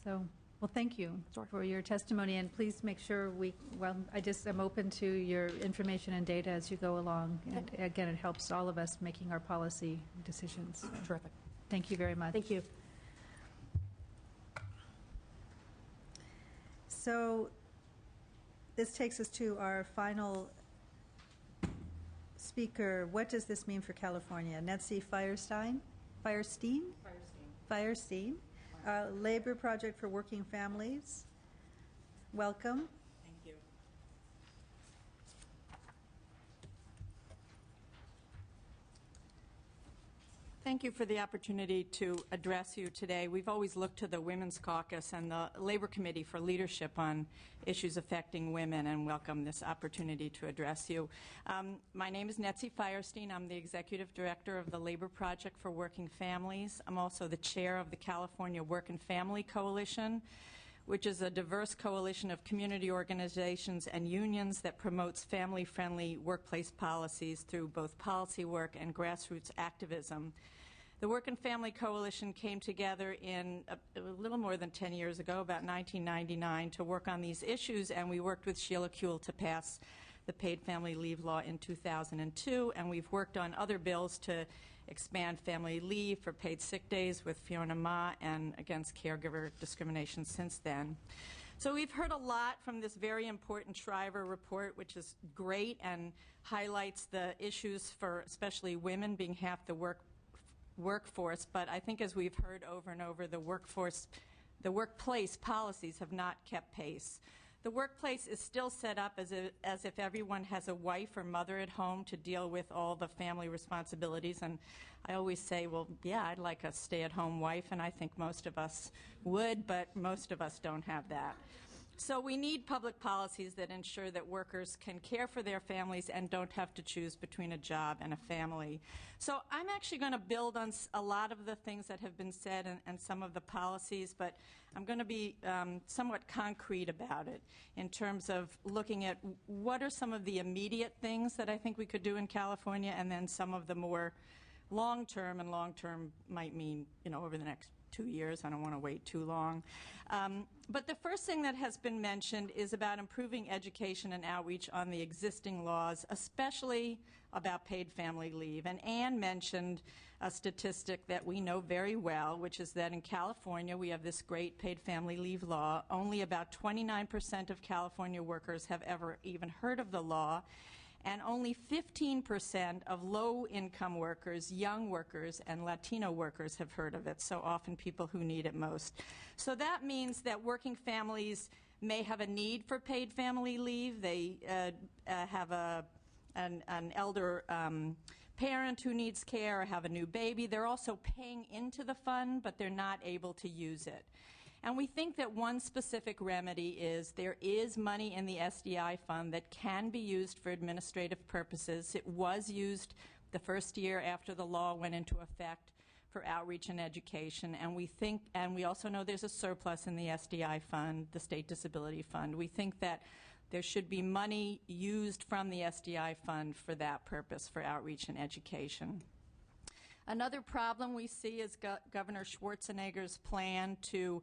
So, well, thank you for your testimony, and please make sure I'm open to your information and data as you go along. And again, it helps all of us making our policy decisions. Terrific. Thank you very much. Thank you. So this takes us to our final speaker. What does this mean for California? Netzi Firestein? Firestein. Labor Project for Working Families. Welcome. Thank you. Thank you for the opportunity to address you today. We've always looked to the Women's Caucus and the Labor Committee for leadership on issues affecting women, and welcome this opportunity to address you. My name is Netzi Firestein. I'm the Executive Director of the Labor Project for Working Families. I'm also the Chair of the California Work and Family Coalition, which is a diverse coalition of community organizations and unions that promotes family-friendly workplace policies through both policy work and grassroots activism. The Work and Family Coalition came together in a little more than 10 years ago, about 1999, to work on these issues, and we worked with Sheila Kuehl to pass the paid family leave law in 2002, and we've worked on other bills to expand family leave for paid sick days with Fiona Ma and against caregiver discrimination since then. So we've heard a lot from this very important Shriver report, which is great and highlights the issues for especially women being half the workforce, but I think as we've heard over and over, the workplace policies have not kept pace. The workplace is still set up as if everyone has a wife or mother at home to deal with all the family responsibilities, and I always say, well, yeah, I'd like a stay-at-home wife, and I think most of us would, but most of us don't have that. So we need public policies that ensure that workers can care for their families and don't have to choose between a job and a family. So I'm actually going to build on a lot of the things that have been said and some of the policies, but I'm going to be somewhat concrete about it in terms of looking at what are some of the immediate things that I think we could do in California, and then some of the more long-term, and long-term might mean, over the next 2 years. I don't want to wait too long. But the first thing that has been mentioned is about improving education and outreach on the existing laws, especially about paid family leave. And Anne mentioned a statistic that we know very well, which is that in California we have this great paid family leave law. Only about 29% of California workers have ever even heard of the law, and only 15% of low-income workers, young workers, and Latino workers have heard of it, so often people who need it most. So that means that working families may have a need for paid family leave. They have an elder parent who needs care or have a new baby. They're also paying into the fund, but they're not able to use it. And we think that one specific remedy is there is money in the SDI fund that can be used for administrative purposes. It was used the first year after the law went into effect for outreach and education, and we also know there's a surplus in the SDI fund, the State Disability Fund. We think that there should be money used from the SDI fund for that purpose, for outreach and education. Another problem we see is Governor Schwarzenegger's plan to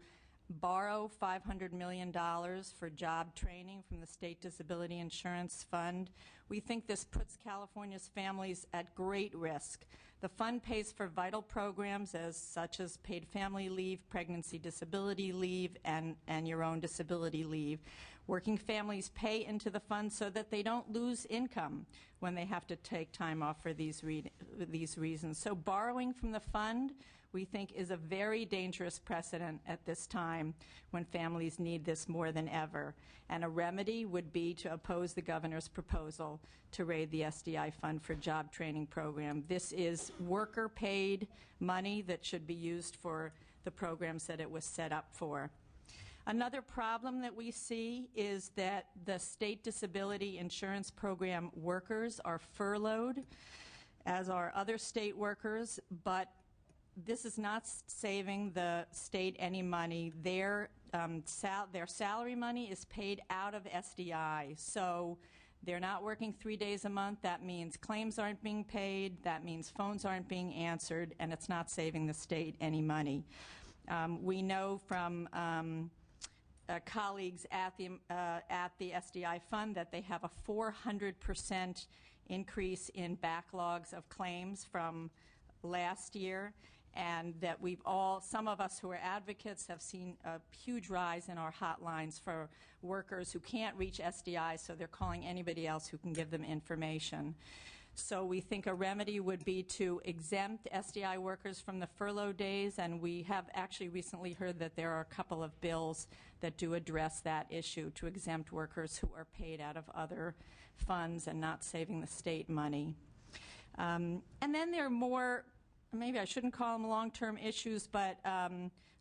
borrow $500 million for job training from the State Disability Insurance Fund. We think this puts California's families at great risk. The fund pays for vital programs such as paid family leave, pregnancy disability leave, and your own disability leave. Working families pay into the fund so that they don't lose income when they have to take time off for these reasons. So borrowing from the fund, we think, is a very dangerous precedent at this time when families need this more than ever. And a remedy would be to oppose the governor's proposal to raid the SDI fund for job training program. This is worker-paid money that should be used for the programs that it was set up for. Another problem that we see is that the State Disability Insurance Program workers are furloughed, as are other state workers, but this is not saving the state any money. Their salary money is paid out of SDI, so they're not working 3 days a month. That means claims aren't being paid, that means phones aren't being answered, and it's not saving the state any money. We know from colleagues at the SDI fund that they have a 400% increase in backlogs of claims from last year, and that some of us who are advocates have seen a huge rise in our hotlines for workers who can't reach SDI, so they're calling anybody else who can give them information. So we think a remedy would be to exempt SDI workers from the furlough days, and we have actually recently heard that there are a couple of bills that do address that issue, to exempt workers who are paid out of other funds and not saving the state money. And then there are more, maybe I shouldn't call them long-term issues, but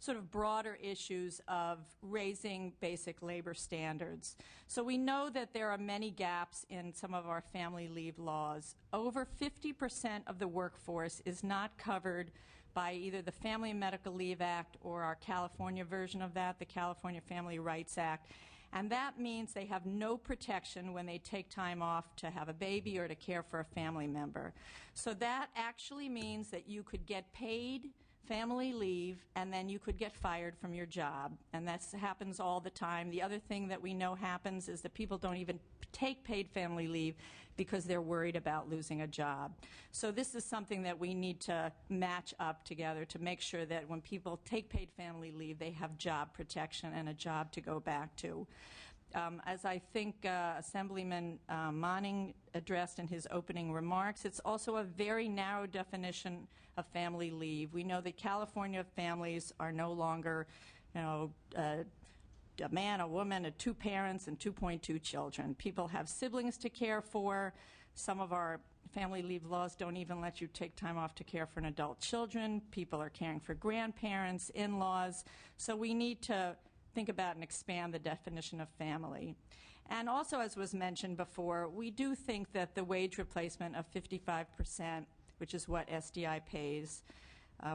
sort of broader issues of raising basic labor standards. So we know that there are many gaps in some of our family leave laws. Over 50% of the workforce is not covered by either the Family and Medical Leave Act or our California version of that, the California Family Rights Act. And that means they have no protection when they take time off to have a baby or to care for a family member. So that actually means that you could get paid family leave and then you could get fired from your job. And that happens all the time. The other thing that we know happens is that people don't even take paid family leave because they're worried about losing a job. So this is something that we need to match up together to make sure that when people take paid family leave, they have job protection and a job to go back to. As I think Assemblyman Monning addressed in his opening remarks, it's also a very narrow definition of family leave. We know that California families are no longer, a man, a woman, and 2 parents, and 2.2 children. People have siblings to care for. Some of our family leave laws don't even let you take time off to care for an adult children. People are caring for grandparents, in-laws. So we need to think about and expand the definition of family. And also, as was mentioned before, we do think that the wage replacement of 55%, which is what SDI pays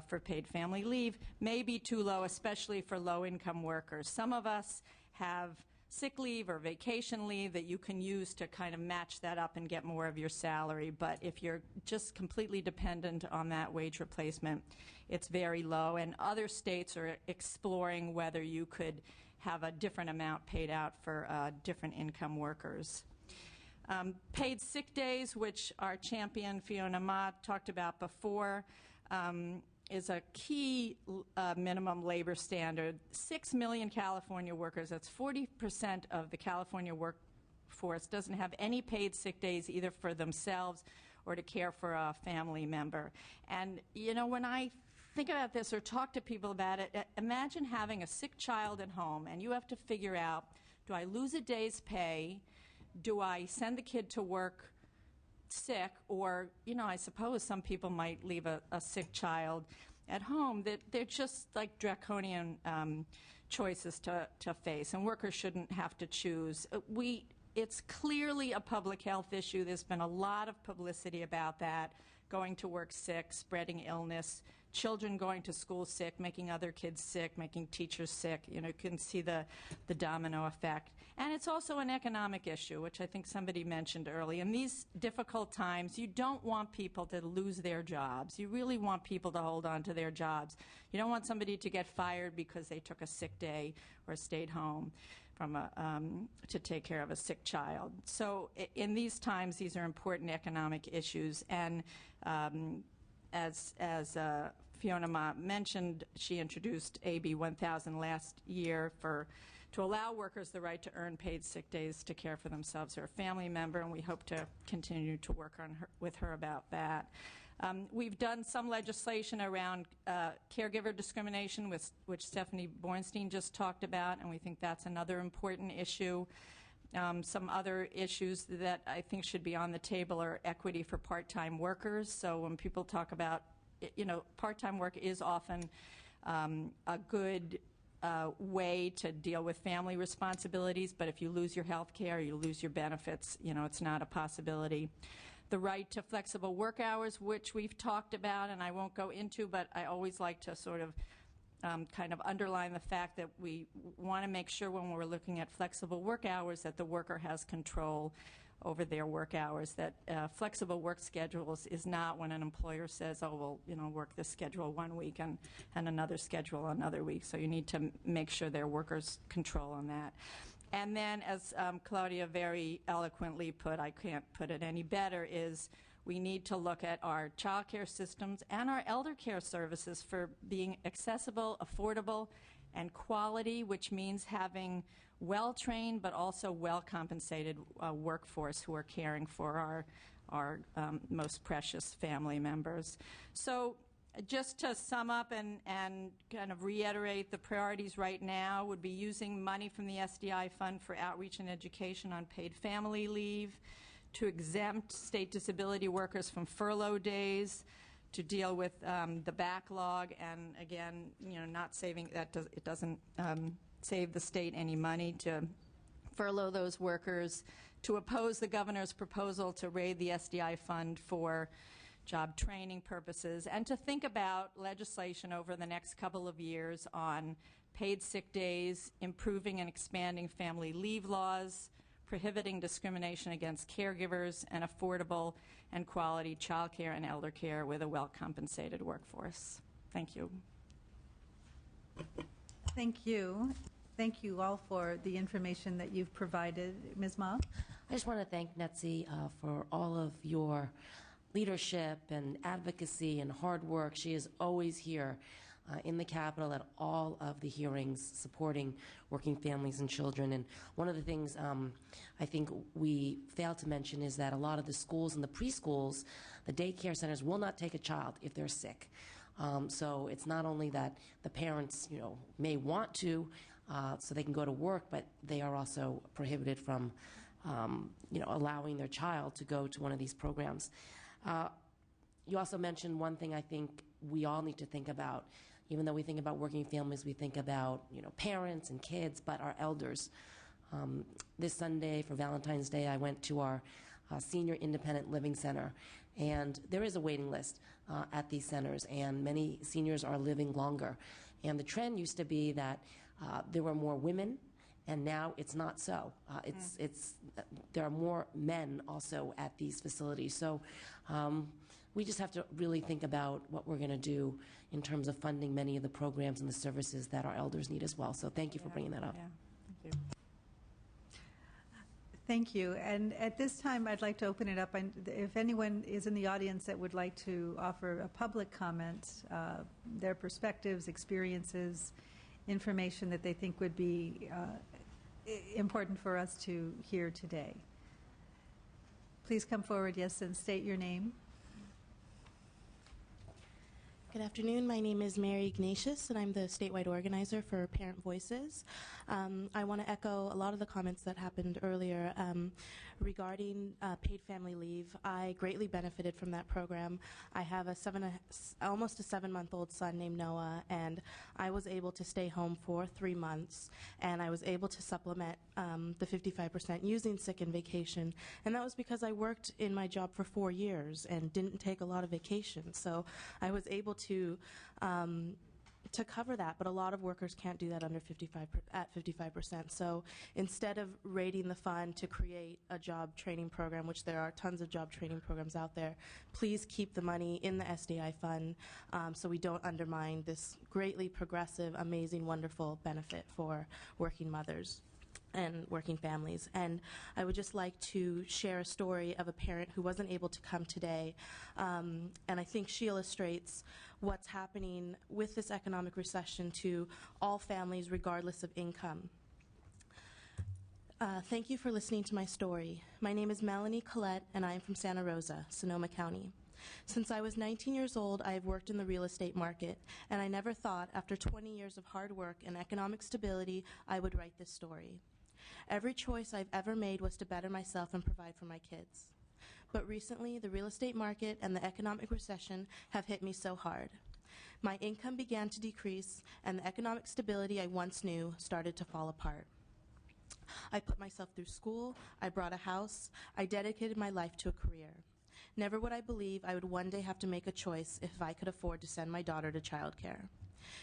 for paid family leave, may be too low, especially for low-income workers. Some of us have sick leave or vacation leave that you can use to kind of match that up and get more of your salary. But if you're just completely dependent on that wage replacement, it's very low. And other states are exploring whether you could have a different amount paid out for different income workers. Paid sick days, which our champion Fiona Ma talked about before, is a key minimum labor standard. 6 million California workers, that's 40% of the California workforce, doesn't have any paid sick days either for themselves or to care for a family member. And, when I think about this or talk to people about it, imagine having a sick child at home and you have to figure out Do I lose a day's pay? Do I send the kid to work sick? Or, I suppose some people might leave a sick child at home. That they're just like draconian choices to face, and workers shouldn't have to choose. It's clearly a public health issue. There's been a lot of publicity about that, going to work sick, spreading illness, children going to school sick, making other kids sick, making teachers sick. You can see the domino effect. And it's also an economic issue, which I think somebody mentioned earlier. In these difficult times, you don't want people to lose their jobs. You really want people to hold on to their jobs. You don't want somebody to get fired because they took a sick day or stayed home to take care of a sick child. So in these times, these are important economic issues. And as Fiona Ma mentioned, she introduced AB 1000 last year to allow workers the right to earn paid sick days to care for themselves or a family member, and we hope to continue to work with her about that. We've done some legislation around caregiver discrimination, which Stephanie Bornstein just talked about, and we think that's another important issue. Some other issues that I think should be on the table are equity for part-time workers. So when people talk about, part-time work is often a good way to deal with family responsibilities, but if you lose your health care, you lose your benefits, it's not a possibility. The right to flexible work hours, which we've talked about, and I won't go into, but I always like to sort of kind of underline the fact that we want to make sure when we're looking at flexible work hours that the worker has control over their work hours, that flexible work schedules is not when an employer says, oh, well, work this schedule one week and another schedule another week. So you need to make sure their workers control on that. And then, as Claudia very eloquently put, I can't put it any better, is we need to look at our child care systems and our elder care services for being accessible, affordable, and quality, which means having well-trained but also well-compensated workforce who are caring for our most precious family members. So just to sum up and kind of reiterate, the priorities right now would be using money from the SDI Fund for outreach and education on paid family leave, to exempt state disability workers from furlough days, to deal with the backlog, and again, not saving that. It doesn't save the state any money to furlough those workers, to oppose the governor's proposal to raid the SDI fund for job training purposes, and to think about legislation over the next couple of years on paid sick days, improving and expanding family leave laws, prohibiting discrimination against caregivers, and affordable and quality child care and elder care with a well-compensated workforce. Thank you. Thank you. Thank you all for the information that you've provided. Ms. Ma? I just want to thank Netzi for all of your leadership and advocacy and hard work. She is always here in the Capitol at all of the hearings supporting working families and children. And one of the things I think we failed to mention is that a lot of the schools and the preschools, the daycare centers, will not take a child if they're sick. So it's not only that the parents, may want to, so they can go to work, but they are also prohibited from, allowing their child to go to one of these programs. You also mentioned one thing I think we all need to think about. Even though we think about working families, we think about, parents and kids, but our elders. This Sunday for Valentine's Day, I went to our Senior Independent Living Center, and there is a waiting list at these centers, and many seniors are living longer. And the trend used to be that there were more women, and now it's not so. There are more men also at these facilities. So we just have to really think about what we're going to do in terms of funding many of the programs and the services that our elders need as well. So thank you for bringing that up. Yeah. Thank you. Thank you. And at this time, I'd like to open it up. And if anyone is in the audience that would like to offer a public comment, their perspectives, experiences, information that they think would be important for us to hear today. Please come forward, yes, and state your name. Good afternoon. My name is Mary Ignatius, and I'm the statewide organizer for Parent Voices. I want to echo a lot of the comments that happened earlier regarding paid family leave. I greatly benefited from that program. I have almost a 7-month-old son named Noah, and I was able to stay home for 3 months, and I was able to supplement the 55% using sick and vacation, and that was because I worked in my job for 4 years and didn't take a lot of vacation. So I was able to cover that, but a lot of workers can't do that at 55%. So instead of raiding the fund to create a job training program, which there are tons of job training programs out there, please keep the money in the SDI fund so we don't undermine this greatly progressive, amazing, wonderful benefit for working mothers and working families. And I would just like to share a story of a parent who wasn't able to come today, and I think she illustrates what's happening with this economic recession to all families regardless of income. Thank you for listening to my story. My name is Melanie Collette, and I am from Santa Rosa, Sonoma County. Since I was 19 years old, I have worked in the real estate market, and I never thought, after 20 years of hard work and economic stability, I would write this story. Every choice I've ever made was to better myself and provide for my kids. But recently, the real estate market and the economic recession have hit me so hard. My income began to decrease, and the economic stability I once knew started to fall apart. I put myself through school, I bought a house, I dedicated my life to a career. Never would I believe I would one day have to make a choice if I could afford to send my daughter to childcare.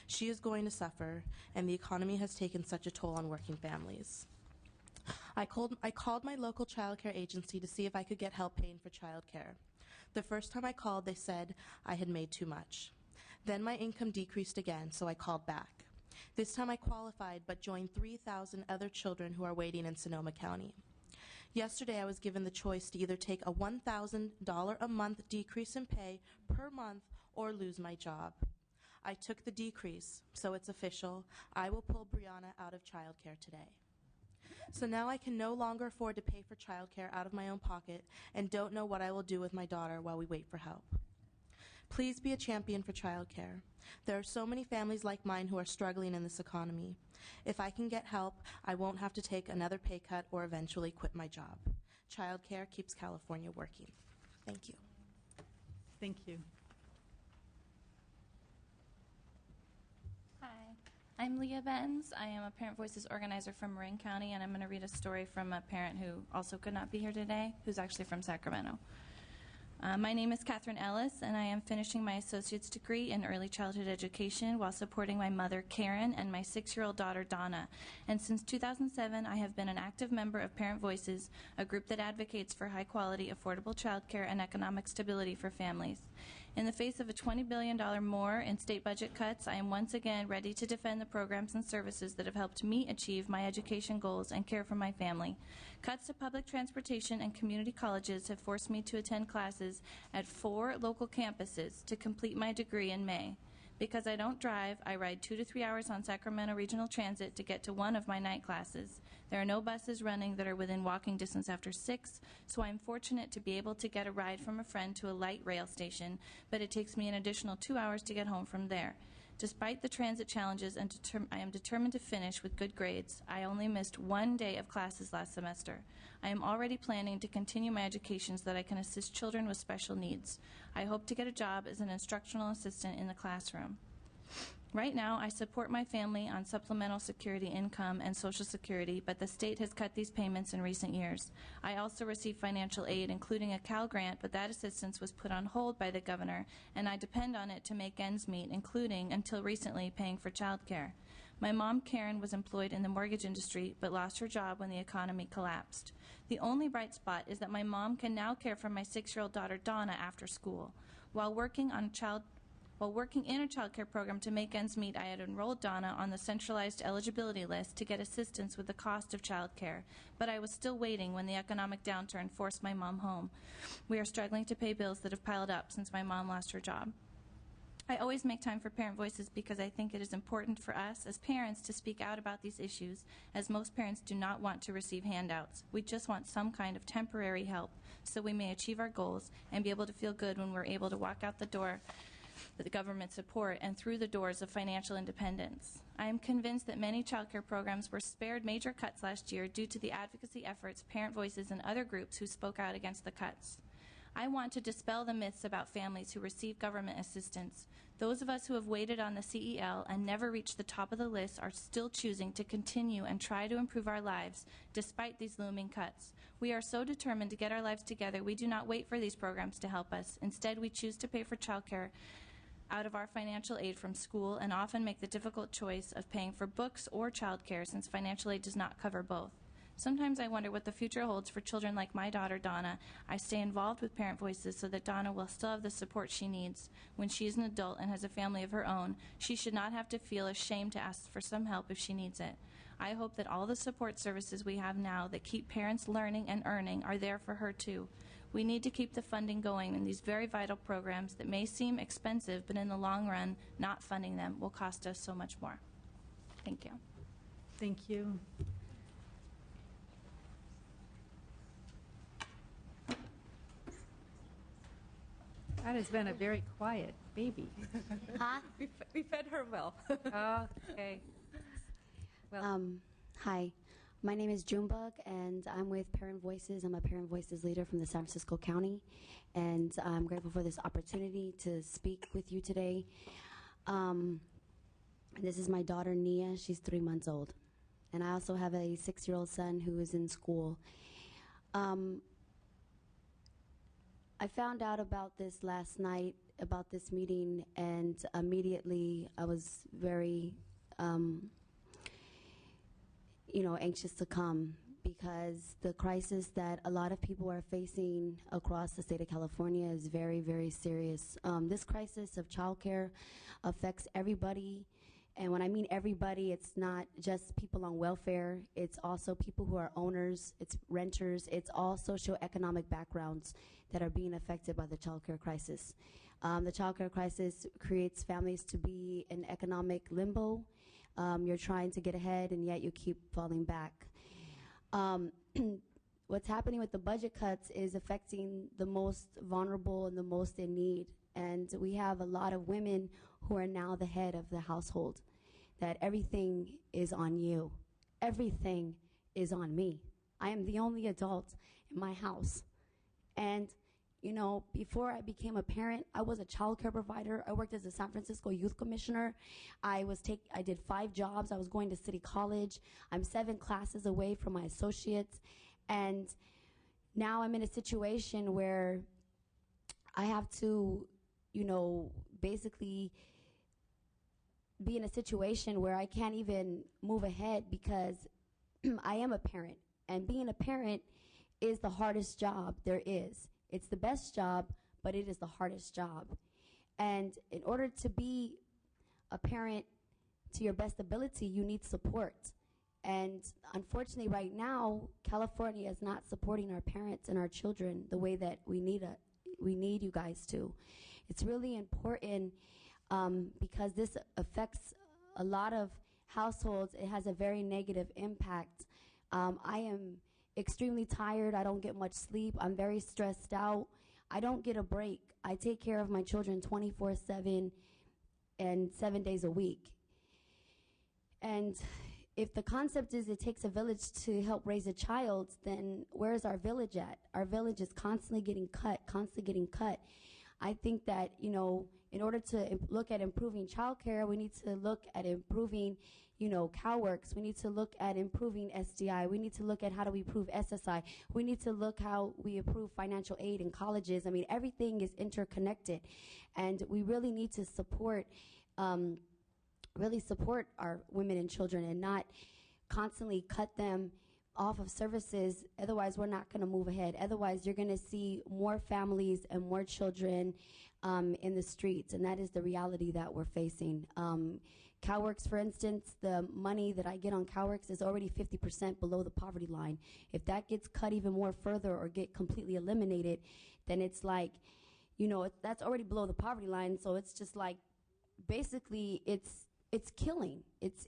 She is going to suffer, and the economy has taken such a toll on working families. I called my local childcare agency to see if I could get help paying for childcare. The first time I called, they said I had made too much. Then my income decreased again, so I called back. This time I qualified, but joined 3,000 other children who are waiting in Sonoma County. Yesterday, I was given the choice to either take a $1,000 a month decrease in pay per month or lose my job. I took the decrease, so it's official. I will pull Brianna out of childcare today. So now I can no longer afford to pay for childcare out of my own pocket and don't know what I will do with my daughter while we wait for help. Please be a champion for childcare. There are so many families like mine who are struggling in this economy. If I can get help, I won't have to take another pay cut or eventually quit my job. Childcare keeps California working. Thank you. Thank you. Hi, I'm Leah Benz. I am a Parent Voices organizer from Marin County, and I'm going to read a story from a parent who also could not be here today, who's actually from Sacramento. My name is Catherine Ellis, and I am finishing my associate's degree in early childhood education while supporting my mother, Karen, and my 6-year-old daughter, Donna. And since 2007, I have been an active member of Parent Voices, a group that advocates for high-quality, affordable child care and economic stability for families. In the face of a $20 billion more in state budget cuts, I am once again ready to defend the programs and services that have helped me achieve my education goals and care for my family. Cuts to public transportation and community colleges have forced me to attend classes at 4 local campuses to complete my degree in May. Because I don't drive, I ride 2 to 3 hours on Sacramento Regional Transit to get to one of my night classes. There are no buses running that are within walking distance after 6, so I'm fortunate to be able to get a ride from a friend to a light rail station, but it takes me an additional 2 hours to get home from there. Despite the transit challenges, I am determined to finish with good grades. I only missed 1 day of classes last semester. I am already planning to continue my education so that I can assist children with special needs. I hope to get a job as an instructional assistant in the classroom. Right now, I support my family on supplemental security income and Social Security, but the state has cut these payments in recent years. I also receive financial aid, including a Cal Grant, but that assistance was put on hold by the governor, and I depend on it to make ends meet, including, until recently, paying for child care. My mom, Karen, was employed in the mortgage industry, but lost her job when the economy collapsed. The only bright spot is that my mom can now care for my 6-year-old daughter, Donna, after school. While working in a child care program to make ends meet, I had enrolled Donna on the centralized eligibility list to get assistance with the cost of child care, but I was still waiting when the economic downturn forced my mom home. We are struggling to pay bills that have piled up since my mom lost her job. I always make time for Parent Voices because I think it is important for us as parents to speak out about these issues, as most parents do not want to receive handouts. We just want some kind of temporary help so we may achieve our goals and be able to feel good when we're able to walk out the door the government support and through the doors of financial independence. I am convinced that many child care programs were spared major cuts last year due to the advocacy efforts, Parent Voices, and other groups who spoke out against the cuts. I want to dispel the myths about families who receive government assistance. Those of us who have waited on the CEL and never reached the top of the list are still choosing to continue and try to improve our lives despite these looming cuts. We are so determined to get our lives together, we do not wait for these programs to help us. Instead, we choose to pay for child care out of our financial aid from school and often make the difficult choice of paying for books or child care since financial aid does not cover both. Sometimes I wonder what the future holds for children like my daughter, Donna. I stay involved with Parent Voices so that Donna will still have the support she needs. When she is an adult and has a family of her own, she should not have to feel ashamed to ask for some help if she needs it. I hope that all the support services we have now that keep parents learning and earning are there for her too. We need to keep the funding going in these very vital programs that may seem expensive, but in the long run, not funding them will cost us so much more. Thank you. Thank you. That has been a very quiet baby. Huh? We fed her well. Okay. Well, Hi, my name is Junebug, and I'm with Parent Voices. I'm a Parent Voices leader from the San Francisco County, and I'm grateful for this opportunity to speak with you today. This is my daughter, Nia. She's 3 months old, and I also have a 6-year-old son who is in school. I found out about this last night, about this meeting, and immediately I was very, anxious to come because the crisis that a lot of people are facing across the state of California is very, very serious. This crisis of childcare affects everybody. And when I mean everybody, it's not just people on welfare. It's also people who are owners, it's renters, it's all socioeconomic backgrounds that are being affected by the childcare crisis. The childcare crisis creates families to be in economic limbo. You're trying to get ahead, and yet you keep falling back. What's happening with the budget cuts is affecting the most vulnerable and the most in need. And we have a lot of women who are now the head of the household, that everything is on you. Everything is on me. I am the only adult in my house. And, before I became a parent, I was a child care provider. I worked as a San Francisco Youth Commissioner. I did 5 jobs. I was going to City College. I'm 7 classes away from my associates. And now I'm in a situation where I have to, basically be in a situation where I can't even move ahead because I am a parent. And being a parent is the hardest job there is. It's the best job, but it is the hardest job. And in order to be a parent to your best ability, you need support. And unfortunately, right now, California is not supporting our parents and our children the way that we need you guys to. It's really important because this affects a lot of households. It has a very negative impact. I am extremely tired. I don't get much sleep. I'm very stressed out. I don't get a break. I take care of my children 24/7 and 7 days a week. And if the concept is it takes a village to help raise a child, then where's our village at? Our village is constantly getting cut. I think that, in order to look at improving childcare, we need to look at improving, CalWORKs. We need to look at improving SDI. We need to look at how do we improve SSI. We need to look how we improve financial aid in colleges. I mean, everything is interconnected, and we really need to support our women and children and not constantly cut them off of services. Otherwise, we're not going to move ahead. Otherwise, you're going to see more families and more children in the streets, and that is the reality that we're facing. CalWORKs, for instance, the money that I get on CalWORKs is already 50% below the poverty line. If that gets cut even more further or get completely eliminated, then it's like, that's already below the poverty line. So it's just like, basically, it's killing. It's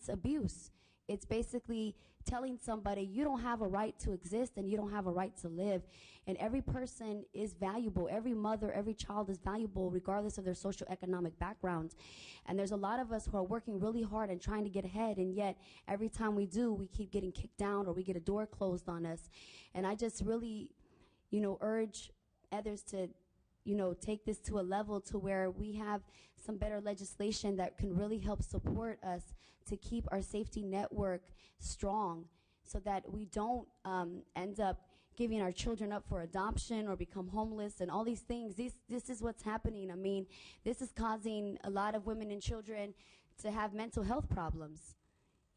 abuse. It's basically telling somebody you don't have a right to exist and you don't have a right to live. And every person is valuable. Every mother, every child is valuable regardless of their socioeconomic background. And there's a lot of us who are working really hard and trying to get ahead, and yet every time we do, we keep getting kicked down or we get a door closed on us. And I just really, urge others to, take this to a level to where we have some better legislation that can really help support us to keep our safety network strong so that we don't end up giving our children up for adoption or become homeless and all these things. This is what's happening. I mean, this is causing a lot of women and children to have mental health problems.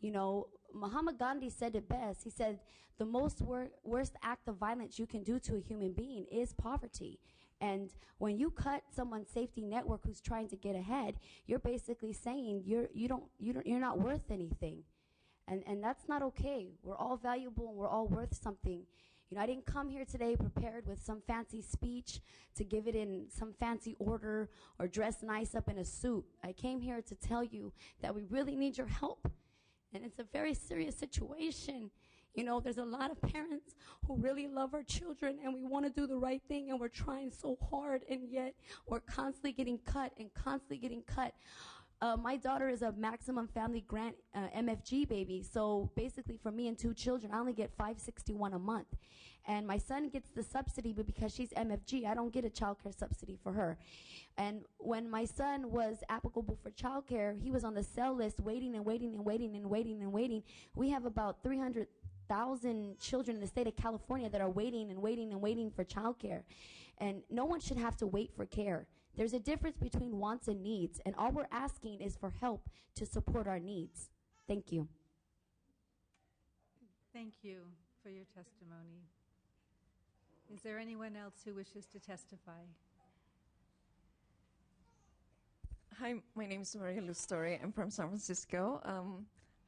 Mahatma Gandhi said it best. He said, the most worst act of violence you can do to a human being is poverty. And when you cut someone's safety network who's trying to get ahead, you're basically saying you're not worth anything. And that's not okay. We're all valuable and we're all worth something. I didn't come here today prepared with some fancy speech to give it in some fancy order or dress nice up in a suit. I came here to tell you that we really need your help. And it's a very serious situation. There's a lot of parents who really love our children and we want to do the right thing and we're trying so hard, and yet we're constantly getting cut and constantly getting cut. My daughter is a maximum family grant MFG baby, so basically for me and 2 children, I only get $561 a month. And my son gets the subsidy, but because she's MFG, I don't get a child care subsidy for her. And when my son was applicable for child care, he was on the cell list waiting and waiting and waiting and waiting and waiting. We have about 300,000 children in the state of California that are waiting and waiting and waiting for child care. And no one should have to wait for care. There's a difference between wants and needs, and all we're asking is for help to support our needs. Thank you. Thank you for your testimony. Is there anyone else who wishes to testify? Hi, my name is Maria Luz Torre. I'm from San Francisco.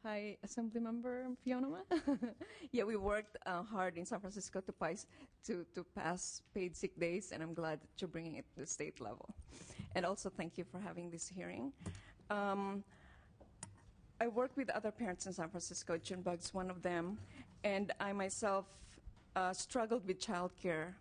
Hi, Assemblymember Fiona. Yeah, we worked hard in San Francisco to pass paid sick days, and I'm glad that you're bringing it to the state level. And also, thank you for having this hearing. I work with other parents in San Francisco. Junebug's one of them, and I myself struggled with childcare.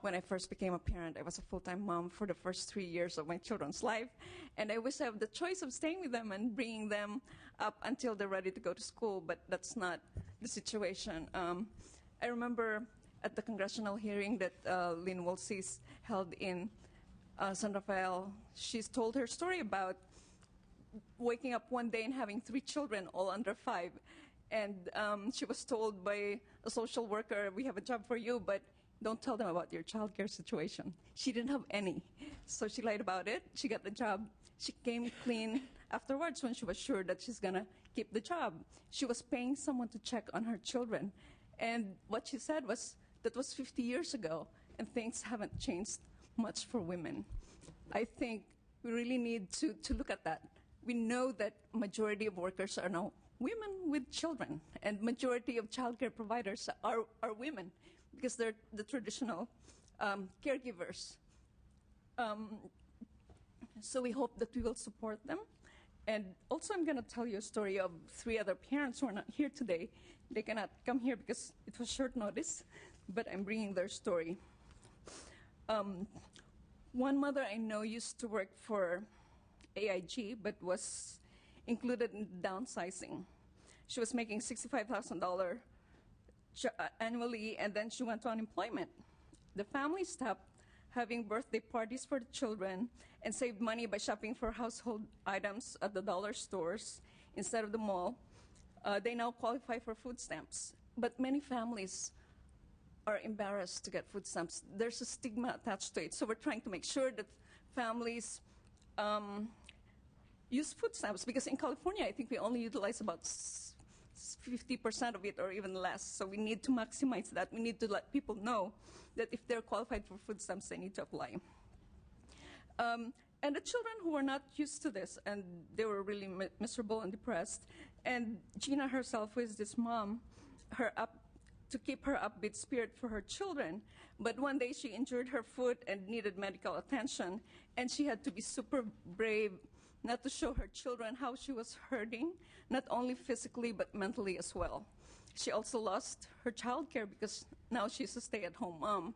When I first became a parent, I was a full-time mom for the first 3 years of my children's life, and I wish I had the choice of staying with them and bringing them up until they're ready to go to school, but that's not the situation. I remember at the congressional hearing that Lynn Woolsey held in San Rafael, she's told her story about waking up one day and having 3 children, all under 5. And she was told by a social worker, we have a job for you, but don't tell them about your childcare situation. She didn't have any, so she lied about it. She got the job. She came clean afterwards when she was sure that she's gonna keep the job. She was paying someone to check on her children. And what she said was, that was 50 years ago, and things haven't changed much for women. I think we really need to look at that. We know that majority of workers are now women with children, and majority of childcare providers are women, because they're the traditional caregivers. So we hope that we will support them. And also I'm gonna tell you a story of 3 other parents who are not here today. They cannot come here because it was short notice, but I'm bringing their story. One mother I know used to work for AIG, but was included in downsizing. She was making $65,000 annually, and then she went to unemployment. The family stopped having birthday parties for the children and saved money by shopping for household items at the dollar stores instead of the mall. They now qualify for food stamps. But many families are embarrassed to get food stamps. There's a stigma attached to it. So we're trying to make sure that families use food stamps, because in California, I think we only utilize about 50% of it or even less. So we need to maximize that. We need to let people know that if they're qualified for food stamps, they need to apply. And the children who were not used to this, and they were really miserable and depressed. And Gina herself, who is this mom, to keep her upbeat spirit for her children. But one day she injured her foot and needed medical attention, and she had to be super brave not to show her children how she was hurting, not only physically but mentally as well. She also lost her child care because now she's a stay-at-home mom.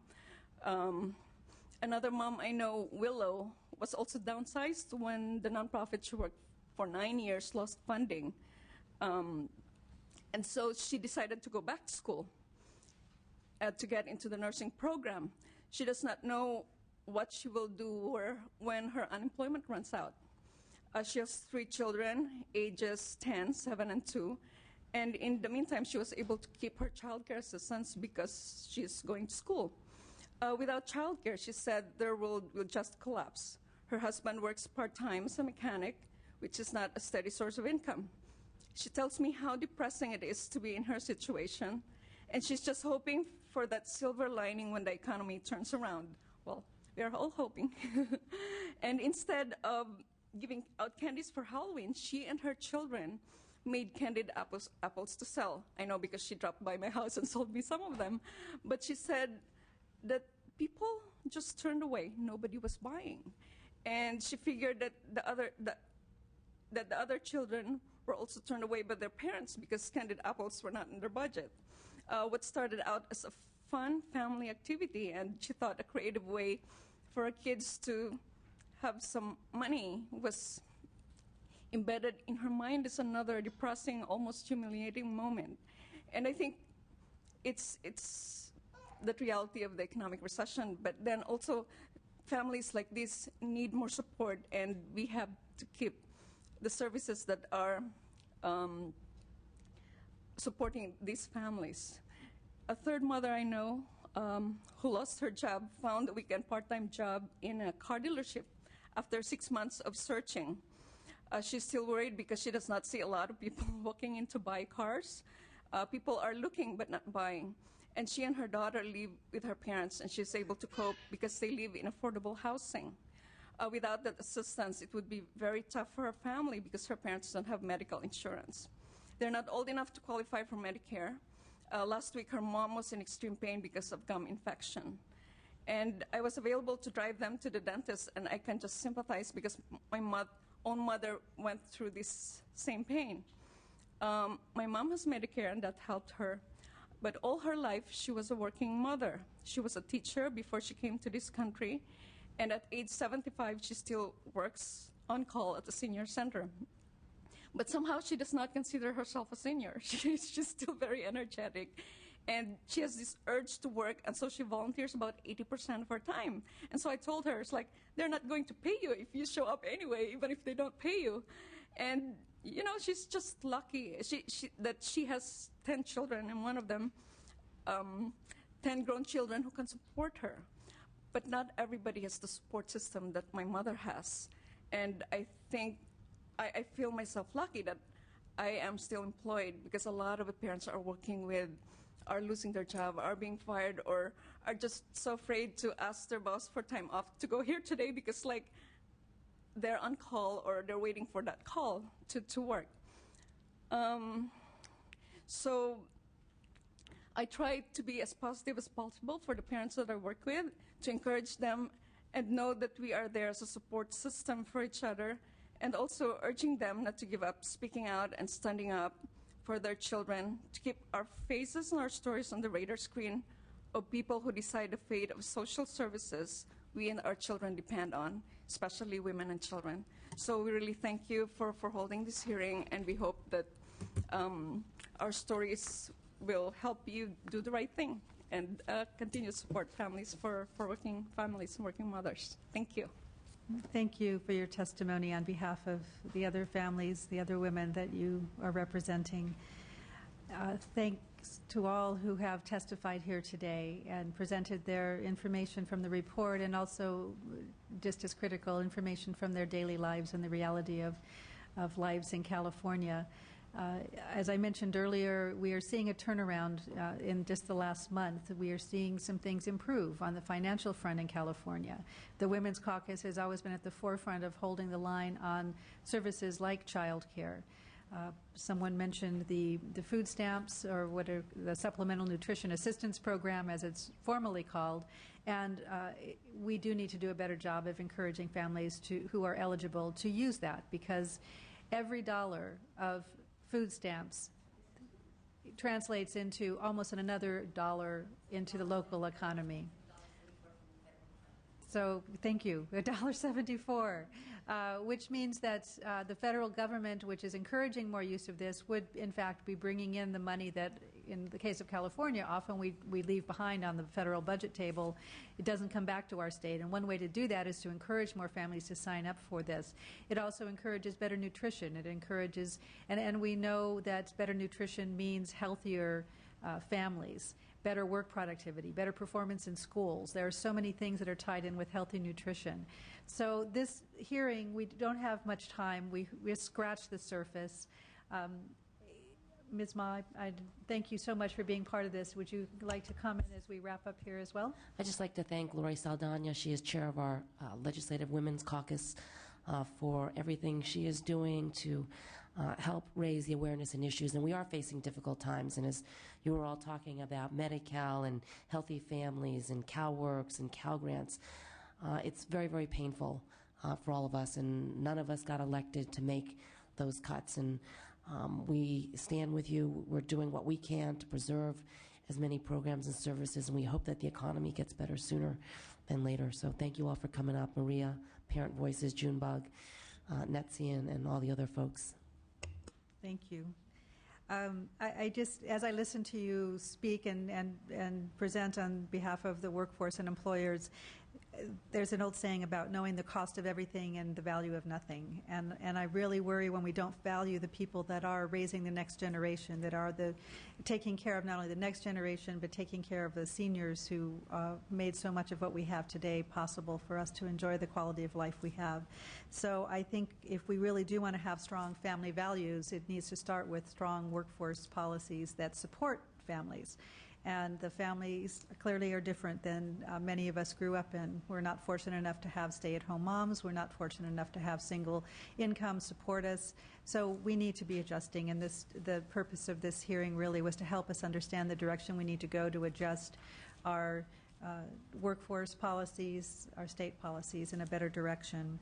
Another mom I know, Willow, was also downsized when the nonprofit she worked for 9 years lost funding. And so she decided to go back to school to get into the nursing program. She does not know what she will do or when her unemployment runs out. She has 3 children, ages 10, 7, and 2. And in the meantime, she was able to keep her child care assistance because she's going to school. Without child care, she said their world will just collapse. Her husband works part-time as a mechanic, which is not a steady source of income. She tells me how depressing it is to be in her situation, and she's just hoping for that silver lining when the economy turns around. Well, we are all hoping. And instead of giving out candies for Halloween, she and her children made candied apples to sell. I know because she dropped by my house and sold me some of them. But she said that people just turned away. Nobody was buying. And she figured that the other children were also turned away by their parents because candied apples were not in their budget. What started out as a fun family activity, and she thought a creative way for her kids to have some money, was embedded in her mind as another depressing, almost humiliating moment. And I think it's the reality of the economic recession, but then also families like this need more support, and we have to keep the services that are supporting these families. A third mother I know who lost her job found a weekend part-time job in a car dealership after 6 months of searching. She's still worried because she does not see a lot of people walking in to buy cars. People are looking but not buying. And she and her daughter live with her parents, and she's able to cope because they live in affordable housing. Without that assistance, it would be very tough for her family because her parents don't have medical insurance. They're not old enough to qualify for Medicare. Last week, her mom was in extreme pain because of gum infection. And I was available to drive them to the dentist, and I can just sympathize because my own mother went through this same pain. My mom has Medicare, and that helped her. But all her life, she was a working mother. She was a teacher before she came to this country. And at age 75, she still works on call at the senior center. But somehow she does not consider herself a senior. She's still very energetic. And she has this urge to work, and so she volunteers about 80% of her time. And so I told her, it's like, they're not going to pay you if you show up anyway, even if they don't pay you. And, you know, she's just lucky that she has 10 children, and one of them, 10 grown children who can support her. But not everybody has the support system that my mother has. And I think I feel myself lucky that I am still employed, because a lot of the parents are working with, are losing their job, are being fired, or are just so afraid to ask their boss for time off to go here today because, like, they're on call or they're waiting for that call to work. So I try to be as positive as possible for the parents that I work with, to encourage them and know that we are there as a support system for each other, and also urging them not to give up speaking out and standing up for their children, to keep our faces and our stories on the radar screen of people who decide the fate of social services we and our children depend on, especially women and children. So we really thank you for holding this hearing, and we hope that our stories will help you do the right thing and continue to support families for working families and working mothers. Thank you. Thank you for your testimony on behalf of the other families, the other women that you are representing. Thanks to all who have testified here today and presented their information from the report, and also, just as critical, information from their daily lives and the reality of lives in California. As I mentioned earlier, we are seeing a turnaround in just the last month. We are seeing some things improve on the financial front in California. The Women's Caucus has always been at the forefront of holding the line on services like child care. Someone mentioned the food stamps, or what are the Supplemental Nutrition Assistance Program, as it's formally called. And we do need to do a better job of encouraging families who are eligible to use that, because every dollar of food stamps translates into almost another dollar into the local economy. So thank you, $1.74, which means that the federal government, which is encouraging more use of this, would in fact be bringing in the money that, in the case of California, often we leave behind on the federal budget table. It doesn't come back to our state, and one way to do that is to encourage more families to sign up for this. It also encourages better nutrition. It encourages, and we know that better nutrition means healthier families, better work productivity, better performance in schools. There are so many things that are tied in with healthy nutrition. So this hearing, we don't have much time. We scratched the surface. Ms. Ma, I thank you so much for being part of this. Would you like to comment as we wrap up here as well? I'd just like to thank Lori Saldana. She is chair of our Legislative Women's Caucus, for everything she is doing to help raise the awareness and issues. And we are facing difficult times. And as you were all talking about Medi-Cal and healthy families and CalWORKs and Cal Grants, it's very, very painful for all of us. And none of us got elected to make those cuts. And we stand with you. We're doing what we can to preserve as many programs and services. And we hope that the economy gets better sooner than later. So thank you all for coming up. Maria, Parent Voices, Junebug, Netsian, and all the other folks. Thank you. I just, as I listen to you speak and present on behalf of the workforce and employers, there's an old saying about knowing the cost of everything and the value of nothing. And I really worry when we don't value the people that are raising the next generation, that are taking care of not only the next generation, but taking care of the seniors who made so much of what we have today possible for us to enjoy the quality of life we have. So I think if we really do want to have strong family values, it needs to start with strong workforce policies that support families. And the families clearly are different than many of us grew up in. We're not fortunate enough to have stay-at-home moms. We're not fortunate enough to have single income support us. So we need to be adjusting, and the purpose of this hearing really was to help us understand the direction we need to go to adjust our workforce policies, our state policies in a better direction.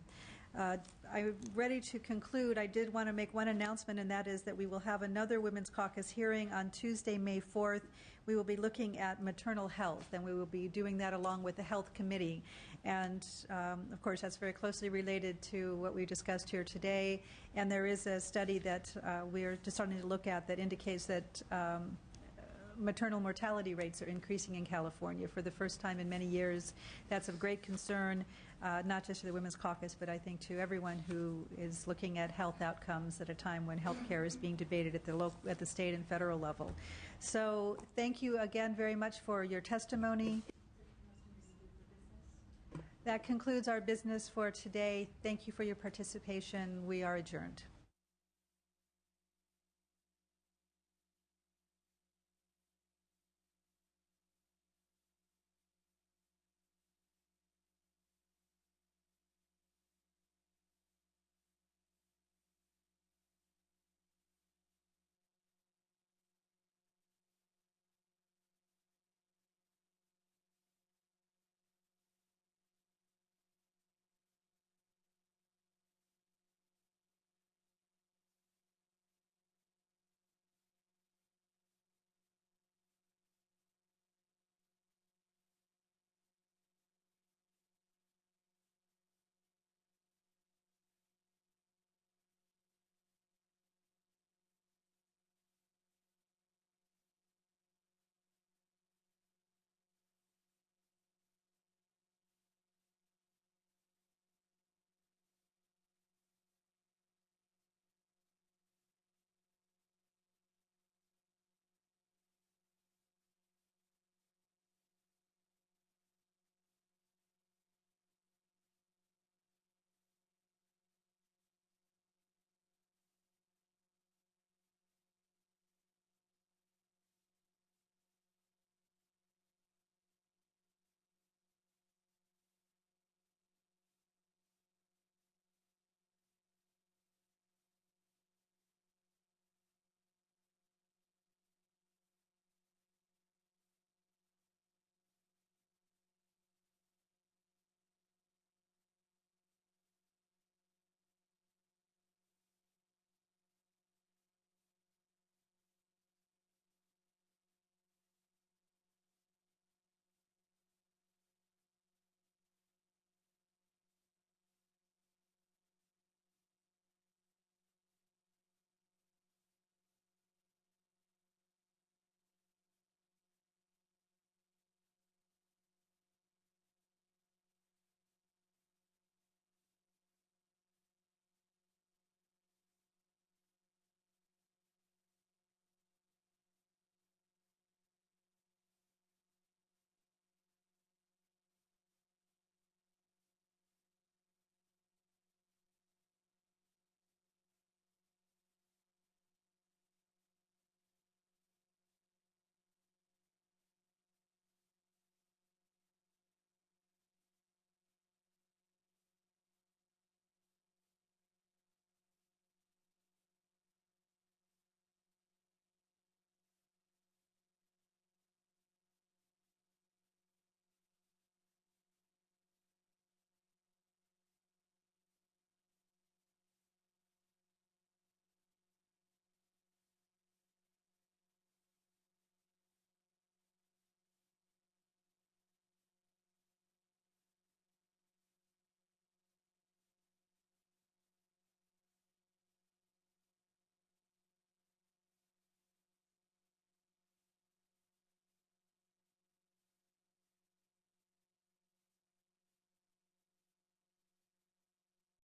I'm ready to conclude. I did want to make one announcement, and that is that we will have another Women's Caucus hearing on Tuesday, May 4th. We will be looking at maternal health, and we will be doing that along with the Health Committee. And, of course, that's very closely related to what we discussed here today. And there is a study that we are just starting to look at that indicates that maternal mortality rates are increasing in California for the first time in many years. That's of great concern, not just to the Women's Caucus, but I think to everyone who is looking at health outcomes at a time when health care is being debated at the state and federal level. So thank you again very much for your testimony. That concludes our business for today. Thank you for your participation. We are adjourned.